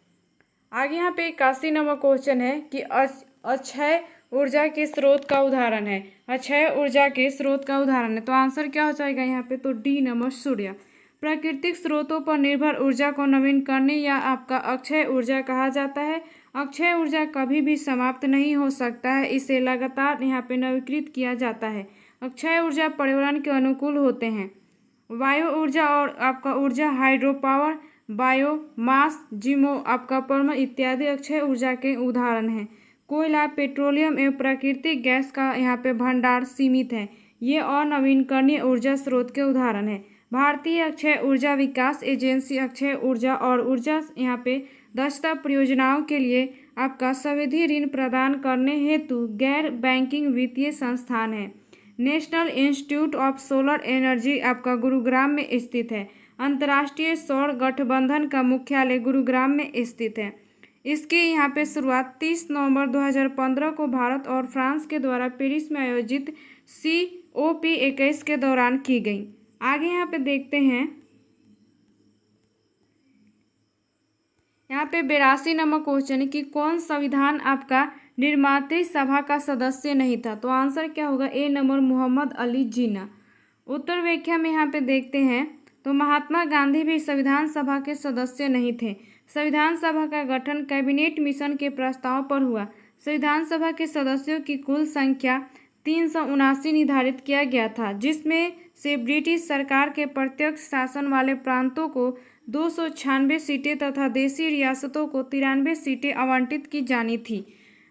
S1: आगे यहाँ पे 81 नंबर क्वेश्चन है कि अक्षय ऊर्जा के स्रोत का उदाहरण है। अक्षय ऊर्जा के स्रोत का उदाहरण है। तो आंसर क्या हो जाएगा यहाँ पे, तो डी नंबर, सूर्य। प्राकृतिक स्रोतों पर निर्भर ऊर्जा को नवीन करने या आपका अक्षय ऊर्जा कहा जाता है। अक्षय ऊर्जा कभी भी समाप्त नहीं हो सकता है, इसे लगातार यहाँ पे नवीकृत किया जाता है। अक्षय ऊर्जा पर्यावरण के अनुकूल होते हैं। वायु ऊर्जा और आपका ऊर्जा, हाइड्रो पावर, बायोमास, जिमो आपका परम इत्यादि अक्षय ऊर्जा के उदाहरण हैं। कोयला, पेट्रोलियम एवं प्राकृतिक गैस का यहाँ पे भंडार सीमित है। ये अनवीनकरणीय ऊर्जा स्रोत के उदाहरण हैं। भारतीय अक्षय ऊर्जा विकास एजेंसी अक्षय ऊर्जा और ऊर्जा यहाँ पे दक्षता परियोजनाओं के लिए आपका सावधि ऋण प्रदान करने हेतु गैर बैंकिंग वित्तीय संस्थान है। National institute of solar energy आपका गुरुग्राम में स्थित है। अंतर्राष्ट्रीय सौर गठबंधन का मुख्यालय गुरुग्राम में स्थित है। इसकी यहाँ पे शुरुआत 30 नवंबर 2015 को भारत और फ्रांस के द्वारा पेरिस में आयोजित COP21 के दौरान की गई। आगे यहाँ पे देखते हैं, यहाँ पे 82 नंबर क्वेश्चन है कि कौन संविधान आपका निर्माता सभा का सदस्य नहीं था। तो आंसर क्या होगा, ए नंबर, मोहम्मद अली जिन्ना। उत्तर व्याख्या में यहाँ पे देखते हैं, तो महात्मा गांधी भी संविधान सभा के सदस्य नहीं थे। संविधान सभा का गठन कैबिनेट मिशन के प्रस्ताव पर हुआ। संविधान सभा के सदस्यों की कुल संख्या 379 निर्धारित किया गया था, जिसमें से ब्रिटिश सरकार के प्रत्यक्ष शासन वाले प्रांतों को 296 सीटें तथा देशी रियासतों को 93 सीटें आवंटित की जानी थी।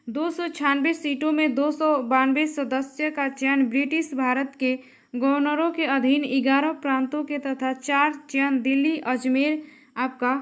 S1: 296 सीटों में 292 सदस्य का चयन ब्रिटिश भारत के गवर्नरों के अधीन 11 प्रांतों के तथा 4 चयन दिल्ली, अजमेर, आपका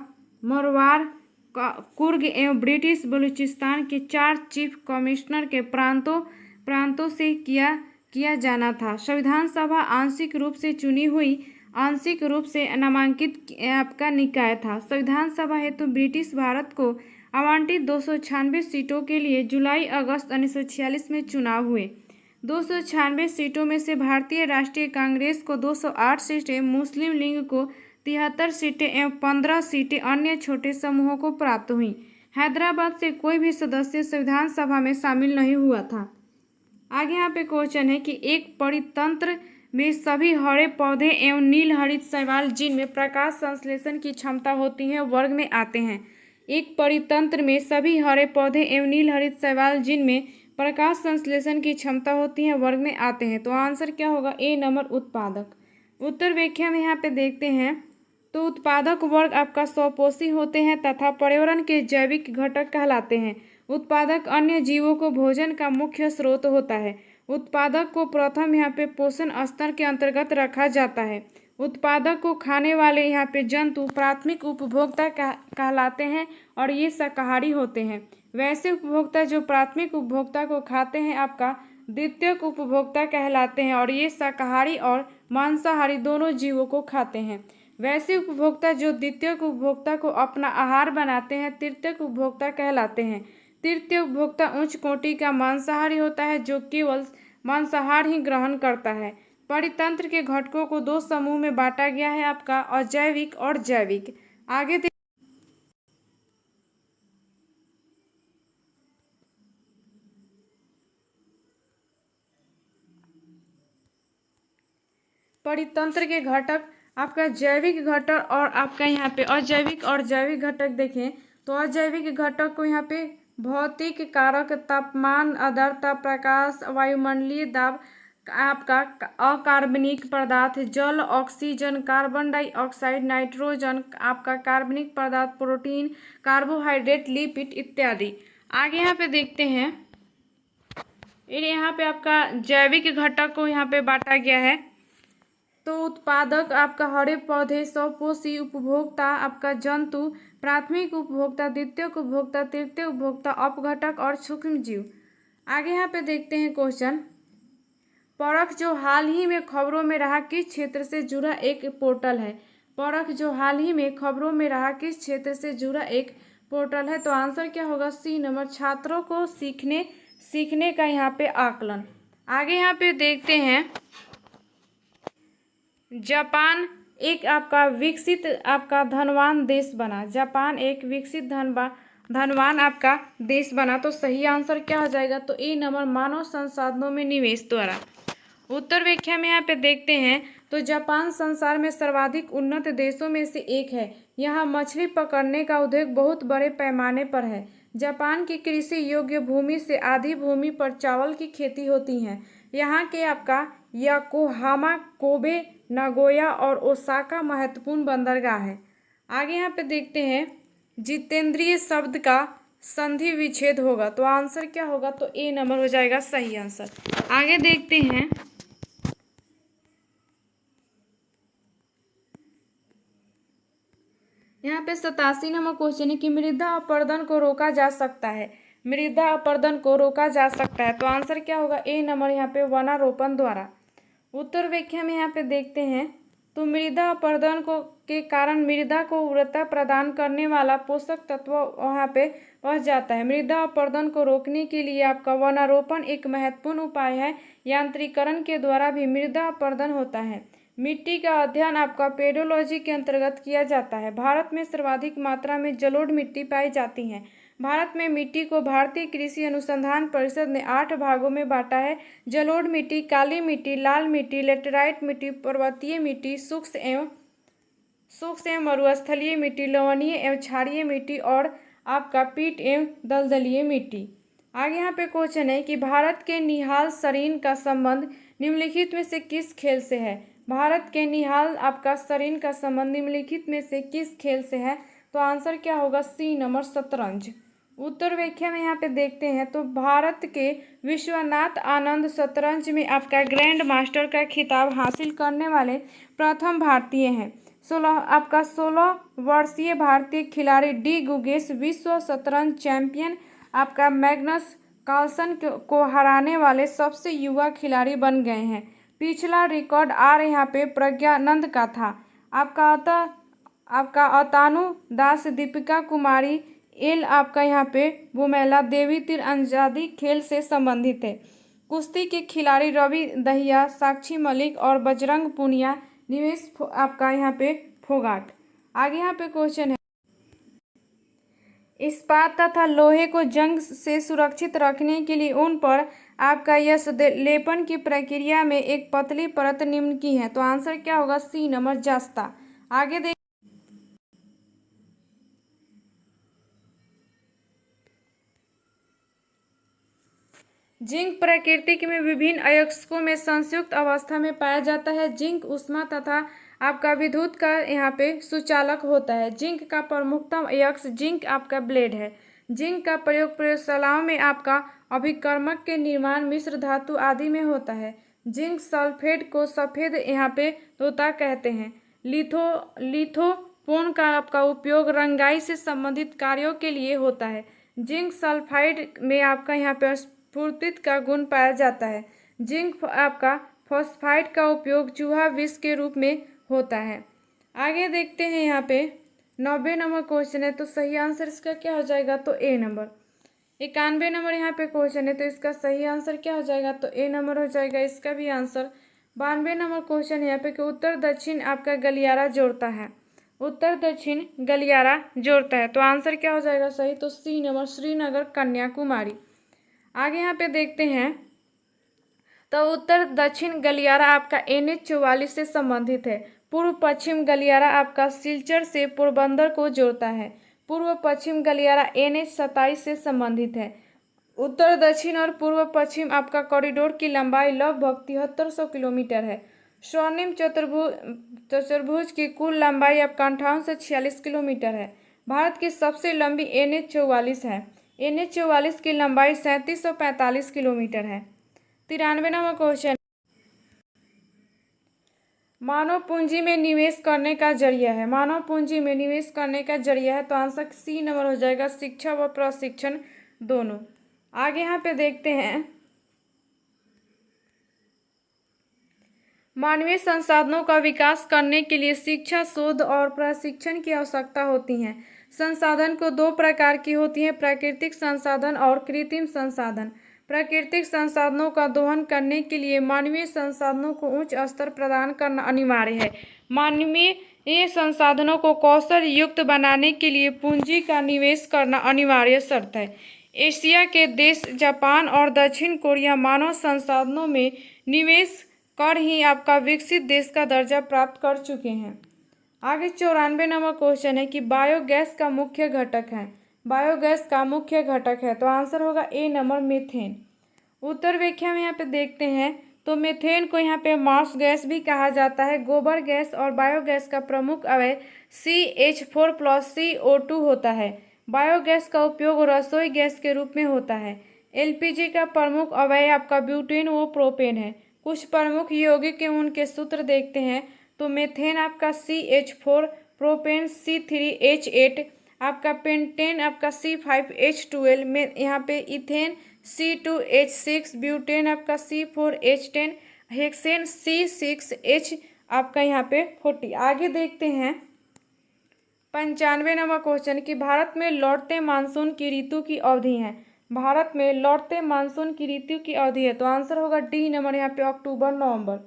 S1: मरवार, कुर्ग एवं ब्रिटिश बलूचिस्तान के 4 चीफ कमिश्नर के प्रांतों से किया जाना था। संविधान सभा आंशिक रूप से चुनी हुई, आंशिक रूप से नामांकित आपका निकाय था। संविधान सभा हेतु ब्रिटिश भारत को आवंटित 296 सीटों के लिए जुलाई-अगस्त 1946 में चुनाव हुए। 296 सीटों में से भारतीय राष्ट्रीय कांग्रेस को 208 सीटें, मुस्लिम लीग को 73 सीटें एवं 15 सीटें अन्य छोटे समूहों को प्राप्त हुई। हैदराबाद से कोई भी सदस्य संविधान सभा में शामिल नहीं हुआ था। आगे यहाँ पे क्वेश्चन है कि एक परितंत्र में सभी हरे पौधे एवं नील हरित शैवाल जिनमें प्रकाश संश्लेषण की क्षमता होती है वर्ग में आते हैं। एक परितंत्र में सभी हरे पौधे एवं नील हरित शैवाल जिनमें प्रकाश संश्लेषण की क्षमता होती है वर्ग में आते हैं। तो आंसर क्या होगा? ए नंबर उत्पादक। उत्तर व्याख्या में यहाँ पे देखते हैं तो उत्पादक वर्ग आपका स्वपोषी होते हैं तथा पर्यावरण के जैविक घटक कहलाते हैं। उत्पादक अन्य जीवों को भोजन का मुख्य स्रोत होता है। उत्पादक को प्रथम यहाँ पे पोषण स्तर के अंतर्गत रखा जाता है। उत्पादक को खाने वाले यहाँ पे जंतु प्राथमिक उपभोक्ता कहलाते हैं और ये शाकाहारी होते हैं। वैसे उपभोक्ता जो प्राथमिक उपभोक्ता को खाते हैं आपका द्वितीयक उपभोक्ता कहलाते हैं और ये शाकाहारी और मांसाहारी दोनों जीवों को खाते हैं। वैसे उपभोक्ता जो द्वितीयक उपभोक्ता को अपना आहार बनाते हैं तृतीयक उपभोक्ता कहलाते हैं। तृतीय उपभोक्ता उच्च कोटि का मांसाहारी होता है जो केवल मांसाहार ही ग्रहण करता है। परितंत्र के घटकों को 2 समूह में बांटा गया है आपका अजैविक और जैविक। आगे परितंत्र के घटक आपका जैविक घटक और आपका यहाँ पे अजैविक और जैविक घटक देखें तो अजैविक घटक को यहाँ पे भौतिक कारक, तापमान, आर्द्रता, प्रकाश, वायुमंडलीय दाब, आपका अकार्बनिक पदार्थ, जल, ऑक्सीजन, कार्बन डाइऑक्साइड, नाइट्रोजन, आपका कार्बनिक पदार्थ, प्रोटीन, कार्बोहाइड्रेट, लिपिड इत्यादि। आगे यहाँ पे देखते हैं यहाँ पे आपका जैविक घटक को यहाँ पे बांटा गया है। तो उत्पादक आपका हरे पौधे, स्वपोषी उपभोक्ता आपका जंतु, प्राथमिक उपभोक्ता, द्वितीयक उपभोक्ता, तृतीय उपभोक्ता, अपघटक और सूक्ष्म जीव। आगे यहाँ पे देखते हैं क्वेश्चन। परख जो हाल ही में खबरों में रहा किस क्षेत्र से जुड़ा एक पोर्टल है? परख जो हाल ही में खबरों में रहा किस क्षेत्र से जुड़ा एक पोर्टल है? तो आंसर क्या होगा? सी नंबर, छात्रों को सीखने का यहाँ पे आकलन। आगे यहाँ पे देखते हैं जापान एक आपका विकसित आपका धनवान देश बना। जापान एक विकसित धनवान आपका देश बना। तो सही आंसर क्या हो जाएगा? तो ए नंबर, मानव संसाधनों में निवेश द्वारा। उत्तर व्याख्या में यहाँ पे देखते हैं तो जापान संसार में सर्वाधिक उन्नत देशों में से एक है। यहाँ मछली पकड़ने का उद्योग बहुत बड़े पैमाने पर है। जापान की कृषि योग्य भूमि से आधी भूमि पर चावल की खेती होती है। यहाँ के आपका योकोहामा, कोबे, नागोया और ओसाका महत्वपूर्ण बंदरगाह है। आगे यहाँ पे देखते हैं जितेंद्रिय शब्द का संधि विच्छेद होगा। तो आंसर क्या होगा? तो ए नंबर हो जाएगा सही आंसर। आगे देखते हैं यहाँ पे 87 नंबर क्वेश्चन है कि मृदा अपरदन को रोका जा सकता है। मृदा अपरदन को रोका जा सकता है। तो आंसर क्या होगा? ए नंबर यहाँ पे वनारोपण द्वारा। उत्तर व्याख्या में यहाँ पे देखते हैं तो मृदा अपरदन के कारण मृदा को उर्वरता प्रदान करने वाला पोषक तत्व वहाँ पे पहुँच जाता है। मृदा अपरदन को रोकने के लिए आपका वनारोपण एक महत्वपूर्ण उपाय है। यांत्रिकरण के द्वारा भी मृदा अपरदन होता है। मिट्टी का अध्ययन आपका पेडोलॉजी के अंतर्गत किया जाता है। भारत में सर्वाधिक मात्रा में जलोढ़ मिट्टी पाई जाती है। भारत में मिट्टी को भारतीय कृषि अनुसंधान परिषद ने 8 भागों में बांटा है। जलोढ़ मिट्टी, काली मिट्टी, लाल मिट्टी, लेटेराइट मिट्टी, पर्वतीय मिट्टी, शुष्क एवं मरुस्थलीय मिट्टी, लवणीय एवं क्षारीय मिट्टी और आपका पीट एवं दलदलीय मिट्टी। आगे यहाँ पे क्वेश्चन है कि भारत के निहाल सरीन का संबंध निम्नलिखित में से किस खेल से है? भारत के निहाल आपका शरीर का संबंध निम्नलिखित में से किस खेल से है? तो आंसर क्या होगा? सी नंबर शतरंज। उत्तर व्याख्या में यहाँ पे देखते हैं तो भारत के विश्वनाथ आनंद शतरंज में आपका ग्रैंड मास्टर का खिताब हासिल करने वाले प्रथम भारतीय हैं। 16 वर्षीय भारतीय खिलाड़ी डी गुगेश विश्व शतरंज चैंपियन आपका मैग्नस कार्लसन को हराने वाले सबसे युवा खिलाड़ी बन गए हैं। पिछला रिकॉर्ड यहाँ पे प्रज्ञानंद का था। आपका अतानु दास, दीपिका कुमारी एल आपका यहाँ पे बुमेला देवी तीरंदाजी खेल से संबंधित है। कुश्ती के खिलाड़ी रवि दहिया, साक्षी मलिक और बजरंग पुनिया, निवेश आपका यहाँ पे फोगाट। आगे यहाँ पे क्वेश्चन है, इस्पात तथा लोहे को जंग से सुरक्षित रखने के लिए उन पर आपका यश लेपन की प्रक्रिया में एक पतली परत निम्न की है। तो आंसर क्या होगा? सी नंबर जस्ता। आगे देख, जिंक प्रकृति में विभिन्न अयस्कों में संयुक्त अवस्था में पाया जाता है। जिंक ऊष्मा तथा आपका विद्युत का यहाँ पे सुचालक होता है। जिंक का प्रमुखतम अयस्क जिंक आपका ब्लेड है। जिंक का प्रयोग प्रयोगशालाओं में आपका अभिकर्मक के निर्माण, मिश्र धातु आदि में होता है। जिंक सल्फेट को सफ़ेद यहाँ पे तोता कहते हैं। लिथोपोन का आपका उपयोग रंगाई से संबंधित कार्यों के लिए होता है। जिंक सल्फाइड में आपका यहाँ पे स्फुरतित का गुण पाया जाता है। जिंक आपका फॉस्फाइड का उपयोग चूहा विष के रूप में होता है। आगे देखते हैं यहाँ पे 90 नंबर क्वेश्चन है, तो सही आंसर इसका क्या हो जाएगा? तो ए नंबर। 91 नंबर यहाँ पे क्वेश्चन है, तो इसका सही आंसर क्या हो जाएगा? तो ए नंबर हो जाएगा इसका भी आंसर। 92 नंबर क्वेश्चन है यहाँ पे कि उत्तर दक्षिण आपका गलियारा जोड़ता है। उत्तर दक्षिण गलियारा जोड़ता है, तो आंसर क्या हो जाएगा सही? तो सी नंबर, श्रीनगर कन्याकुमारी। आगे यहाँ पे देखते हैं तो उत्तर दक्षिण गलियारा आपका NH 44 से संबंधित है। पूर्व पश्चिम गलियारा आपका सिलचर से पोरबंदर को जोड़ता है। पूर्व पश्चिम गलियारा NH 27 से संबंधित है। उत्तर दक्षिण और पूर्व पश्चिम आपका कॉरिडोर की लंबाई लगभग 7300 किलोमीटर है। स्वर्णिम चतुर्भुज की कुल लंबाई आपका 58 से 46 किलोमीटर है। भारत की सबसे लंबी NH 44 है। NH 44 की लंबाई 3745 किलोमीटर है। 93 नंबर क्वेश्चन, मानव पूंजी में निवेश करने का जरिया है। मानव पूंजी में निवेश करने का जरिया है, तो आंसर सी नंबर हो जाएगा, शिक्षा व प्रशिक्षण दोनों। आगे यहाँ पे देखते हैं, मानवीय संसाधनों का विकास करने के लिए शिक्षा, शोध और प्रशिक्षण की आवश्यकता होती है। संसाधन को दो प्रकार की होती है, प्राकृतिक संसाधन और कृत्रिम संसाधन। प्राकृतिक संसाधनों का दोहन करने के लिए मानवीय संसाधनों को उच्च स्तर प्रदान करना अनिवार्य है। मानवीय संसाधनों को कौशल युक्त बनाने के लिए पूंजी का निवेश करना अनिवार्य शर्त है। एशिया के देश जापान और दक्षिण कोरिया मानव संसाधनों में निवेश कर ही आपका विकसित देश का दर्जा प्राप्त कर चुके हैं। आगे 94 नंबर क्वेश्चन है कि बायोगैस का मुख्य घटक है। बायोगैस का मुख्य घटक है, तो आंसर होगा ए नंबर, मीथेन। उत्तर व्याख्या में यहाँ पे देखते हैं तो मीथेन को यहाँ पे मार्स गैस भी कहा जाता है। गोबर गैस और बायोगैस का प्रमुख अवयव CH4+ CO2 होता है। बायोगैस का उपयोग रसोई गैस के रूप में होता है। LPG का प्रमुख अवयव आपका ब्यूटेन व प्रोपेन है। कुछ प्रमुख यौगिक एवं उनके सूत्र देखते हैं तो मीथेन आपका CH4, प्रोपेन C3H8, आपका पेंटेन आपका C5H12 में यहाँ पे इथेन C2H6, ब्यूटेन आपका C4H10, हेक्सेन C6H आपका यहाँ पे 40। आगे देखते हैं 95 नंबर क्वेश्चन कि भारत में लौटते मानसून की ऋतु की अवधि है। भारत में लौटते मानसून की ऋतु की अवधि है, तो आंसर होगा डी नंबर, यहाँ पे अक्टूबर नवंबर।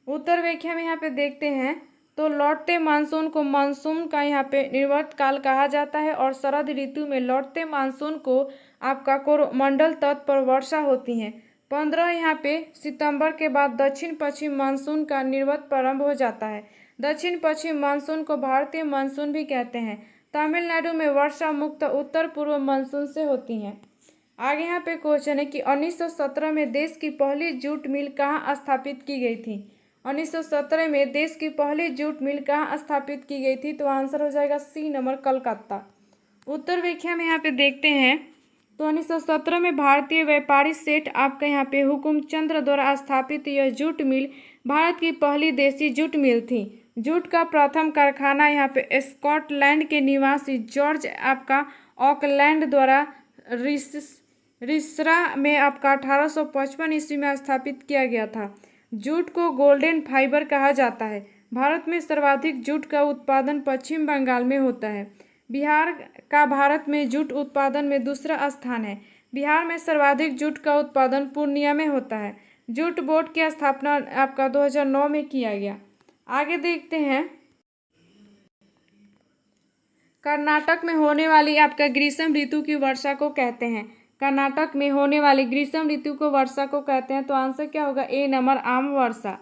S1: उत्तर व्याख्या में यहाँ पे देखते हैं तो लौटते मानसून को मानसून का यहाँ पे निर्वर्त काल कहा जाता है और शरद ऋतु में लौटते मानसून को आपका कोरोमंडल तट पर वर्षा होती है। 15 यहाँ पे सितंबर के बाद दक्षिण पश्चिम मानसून का निर्वर्त प्रारंभ हो जाता है। दक्षिण पश्चिम मानसून को भारतीय मानसून भी कहते हैं। तमिलनाडु में वर्षा मुक्त उत्तर पूर्व मानसून से होती है। आगे यहाँ पे क्वेश्चन है कि 1917 में देश की पहली जूट मिल कहाँ स्थापित की गई थी। 1917 में देश की पहली जूट मिल कहाँ स्थापित की गई थी? तो आंसर हो जाएगा सी नंबर कलकत्ता। उत्तर व्याख्या में यहाँ पे देखते हैं तो 1917 में भारतीय व्यापारी सेठ आपका यहाँ पे हुकुमचंद्र द्वारा स्थापित यह जूट मिल भारत की पहली देसी जूट मिल थी। जूट का प्रथम कारखाना यहाँ पे स्कॉटलैंड के निवासी जॉर्ज आपका ऑकलैंड द्वारा रिसरा में आपका 1855 ईस्वी में स्थापित किया गया था। जूट को गोल्डन फाइबर कहा जाता है। भारत में सर्वाधिक जूट का उत्पादन पश्चिम बंगाल में होता है। बिहार का भारत में जूट उत्पादन में दूसरा स्थान है। बिहार में सर्वाधिक जूट का उत्पादन पूर्णिया में होता है। जूट बोर्ड की स्थापना आपका 2009 में किया गया। आगे देखते हैं, कर्नाटक में होने वाली आपका ग्रीष्म ऋतु की वर्षा को कहते हैं। कर्नाटक में होने वाली ग्रीष्म ऋतु को वर्षा को कहते हैं। तो आंसर क्या होगा? ए नंबर आम वर्षा।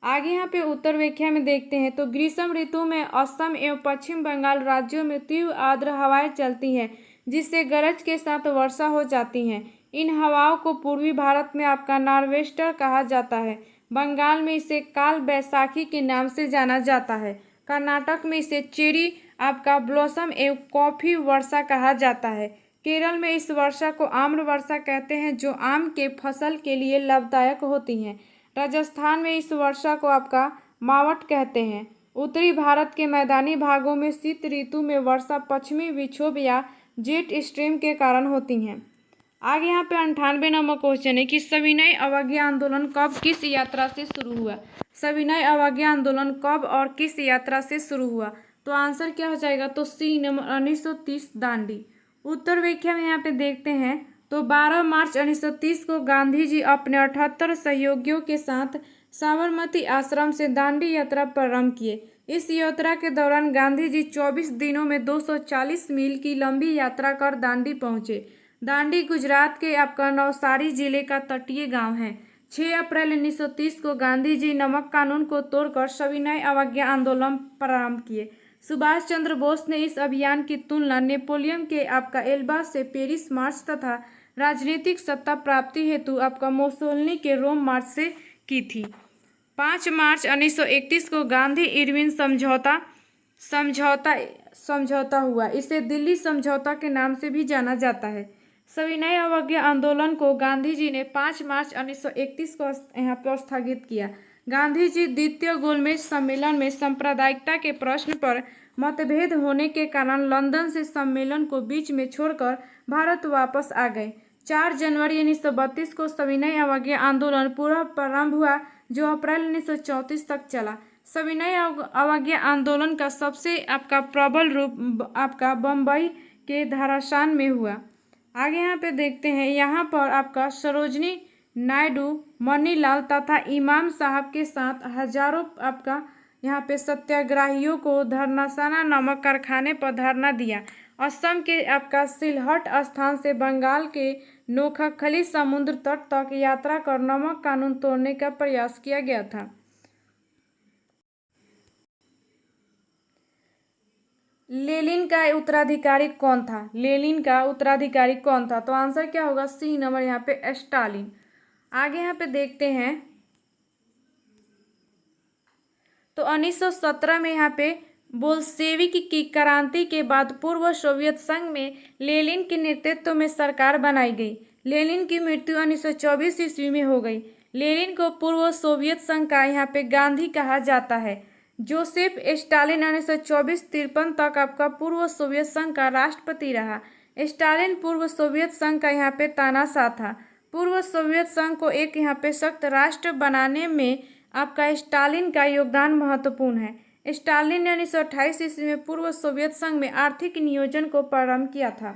S1: आगे यहाँ पे उत्तर व्याख्या में देखते हैं तो ग्रीष्म ऋतु में असम एवं पश्चिम बंगाल राज्यों में तीव्र आर्द्र हवाएं चलती हैं, जिससे गरज के साथ वर्षा हो जाती है। इन हवाओं को पूर्वी भारत में आपका नॉर्वेस्टर कहा जाता है। बंगाल में इसे काल बैसाखी के नाम से जाना जाता है। कर्नाटक में इसे चेरी आपका ब्लॉसम एवं कॉफी वर्षा कहा जाता है। केरल में इस वर्षा को आम्र वर्षा कहते हैं, जो आम के फसल के लिए लाभदायक होती हैं। राजस्थान में इस वर्षा को आपका मावट कहते हैं। उत्तरी भारत के मैदानी भागों में शीत ऋतु में वर्षा पश्चिमी विक्षोभ या जेट स्ट्रीम के कारण होती हैं। आगे यहाँ पे 98 नंबर क्वेश्चन है कि सविनय अवज्ञा आंदोलन कब किस यात्रा से शुरू हुआ? सविनय अवज्ञा आंदोलन कब और किस यात्रा से शुरू हुआ? तो आंसर क्या हो जाएगा? तो सी नंबर 1930 दांडी। उत्तर व्याख्या में यहाँ पे देखते हैं तो 12 मार्च 1930 को गांधी जी अपने 78 सहयोगियों के साथ साबरमती आश्रम से दांडी यात्रा प्रारंभ किए। इस यात्रा के दौरान गांधी जी 24 दिनों में 240 मील की लंबी यात्रा कर दांडी पहुंचे। दांडी गुजरात के आपका नवसारी जिले का तटीय गांव है। 6 अप्रैल 1930 को गांधी जी नमक कानून को तोड़कर सविनय अवज्ञा आंदोलन प्रारंभ किए। सुभाष चंद्र बोस ने इस अभियान की तुलना नेपोलियन के आपका एल्बा से पेरिस मार्च तथा राजनीतिक सत्ता प्राप्ति हेतु आपका मुसोलिनी के रोम मार्च से की थी। 5 मार्च 1931 को गांधी इरविन समझौता हुआ। इसे दिल्ली समझौता के नाम से भी जाना जाता है। सविनय अवज्ञा आंदोलन को गांधी जी ने 5 मार्च 1931 को यहाँ पर स्थगित किया। गांधी जी द्वितीय गोलमेज सम्मेलन में सांप्रदायिकता के प्रश्न पर मतभेद होने के कारण लंदन से सम्मेलन को बीच में छोड़कर भारत वापस आ गए। 4 जनवरी 1932 को सविनय अवज्ञा आंदोलन पूरा प्रारंभ हुआ, जो अप्रैल 1934 तक चला। सविनय अवज्ञा आंदोलन का सबसे आपका प्रबल रूप आपका बम्बई के धारासान में हुआ। आगे यहाँ पे देखते हैं, यहाँ पर आपका सरोजनी नायडू, मनीलाल तथा इमाम साहब के साथ हजारों आपका यहाँ पे सत्याग्रहियों को धर्नाशाला नामक कारखाने पर धरना दिया। असम के आपका सिलहट स्थान से बंगाल के नोखली समुद्र तट तक यात्रा कर नमक कानून तोड़ने का प्रयास किया गया था। लेनिन का उत्तराधिकारी कौन था? लेनिन का उत्तराधिकारी कौन था? तो आंसर क्या होगा? सी नंबर यहाँ पे स्टालिन। आगे यहाँ पे देखते हैं तो 1917 में यहाँ पे बोल्शेविक की क्रांति के बाद पूर्व सोवियत संघ में लेनिन के नेतृत्व में सरकार बनाई गई। लेनिन की मृत्यु 1924 ईस्वी में हो गई। लेनिन को पूर्व सोवियत संघ का यहाँ पे गांधी कहा जाता है। जोसेफ स्टालिन 1924-53 तक आपका पूर्व सोवियत संघ का राष्ट्रपति रहा। स्टालिन पूर्व सोवियत संघ का यहाँ पे तानाशाह था। पूर्व सोवियत संघ को एक यहाँ पे सख्त राष्ट्र बनाने में आपका स्टालिन का योगदान महत्वपूर्ण है। स्टालिन ने 1928 ईस्वी में पूर्व सोवियत संघ में आर्थिक नियोजन को प्रारंभ किया था।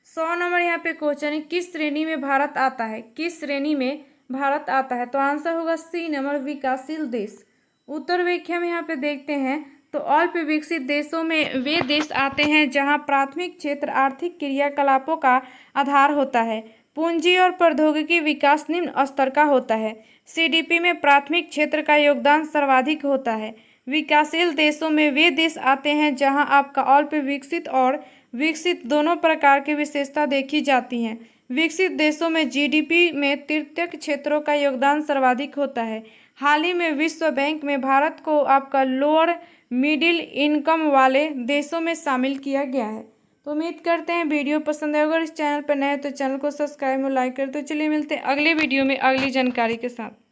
S1: 100 नंबर यहाँ पे क्वेश्चन है, किस श्रेणी में भारत आता है? किस श्रेणी में भारत आता है? तो आंसर होगा सी नंबर विकासशील देश। उत्तर व्याख्या में यहाँ पे देखते हैं तो अल्प विकसित देशों में वे देश आते हैं जहाँ प्राथमिक क्षेत्र आर्थिक क्रियाकलापों का आधार होता है। पूंजी और प्रौद्योगिकी विकास निम्न स्तर का होता है। सीडीपी में प्राथमिक क्षेत्र का योगदान सर्वाधिक होता है। विकासशील देशों में वे देश आते हैं जहां आपका अल्प विकसित और विकसित दोनों प्रकार की विशेषता देखी जाती हैं। विकसित देशों में जीडीपी में तृतीयक क्षेत्रों का योगदान सर्वाधिक होता है। हाल ही में विश्व बैंक में भारत को आपका लोअर मिडिल इनकम वाले देशों में शामिल किया गया है। तो उम्मीद करते हैं वीडियो पसंद है। अगर इस चैनल पर नए हैं तो चैनल को सब्सक्राइब और लाइक करें। तो चलिए मिलते हैं अगले वीडियो में अगली जानकारी के साथ।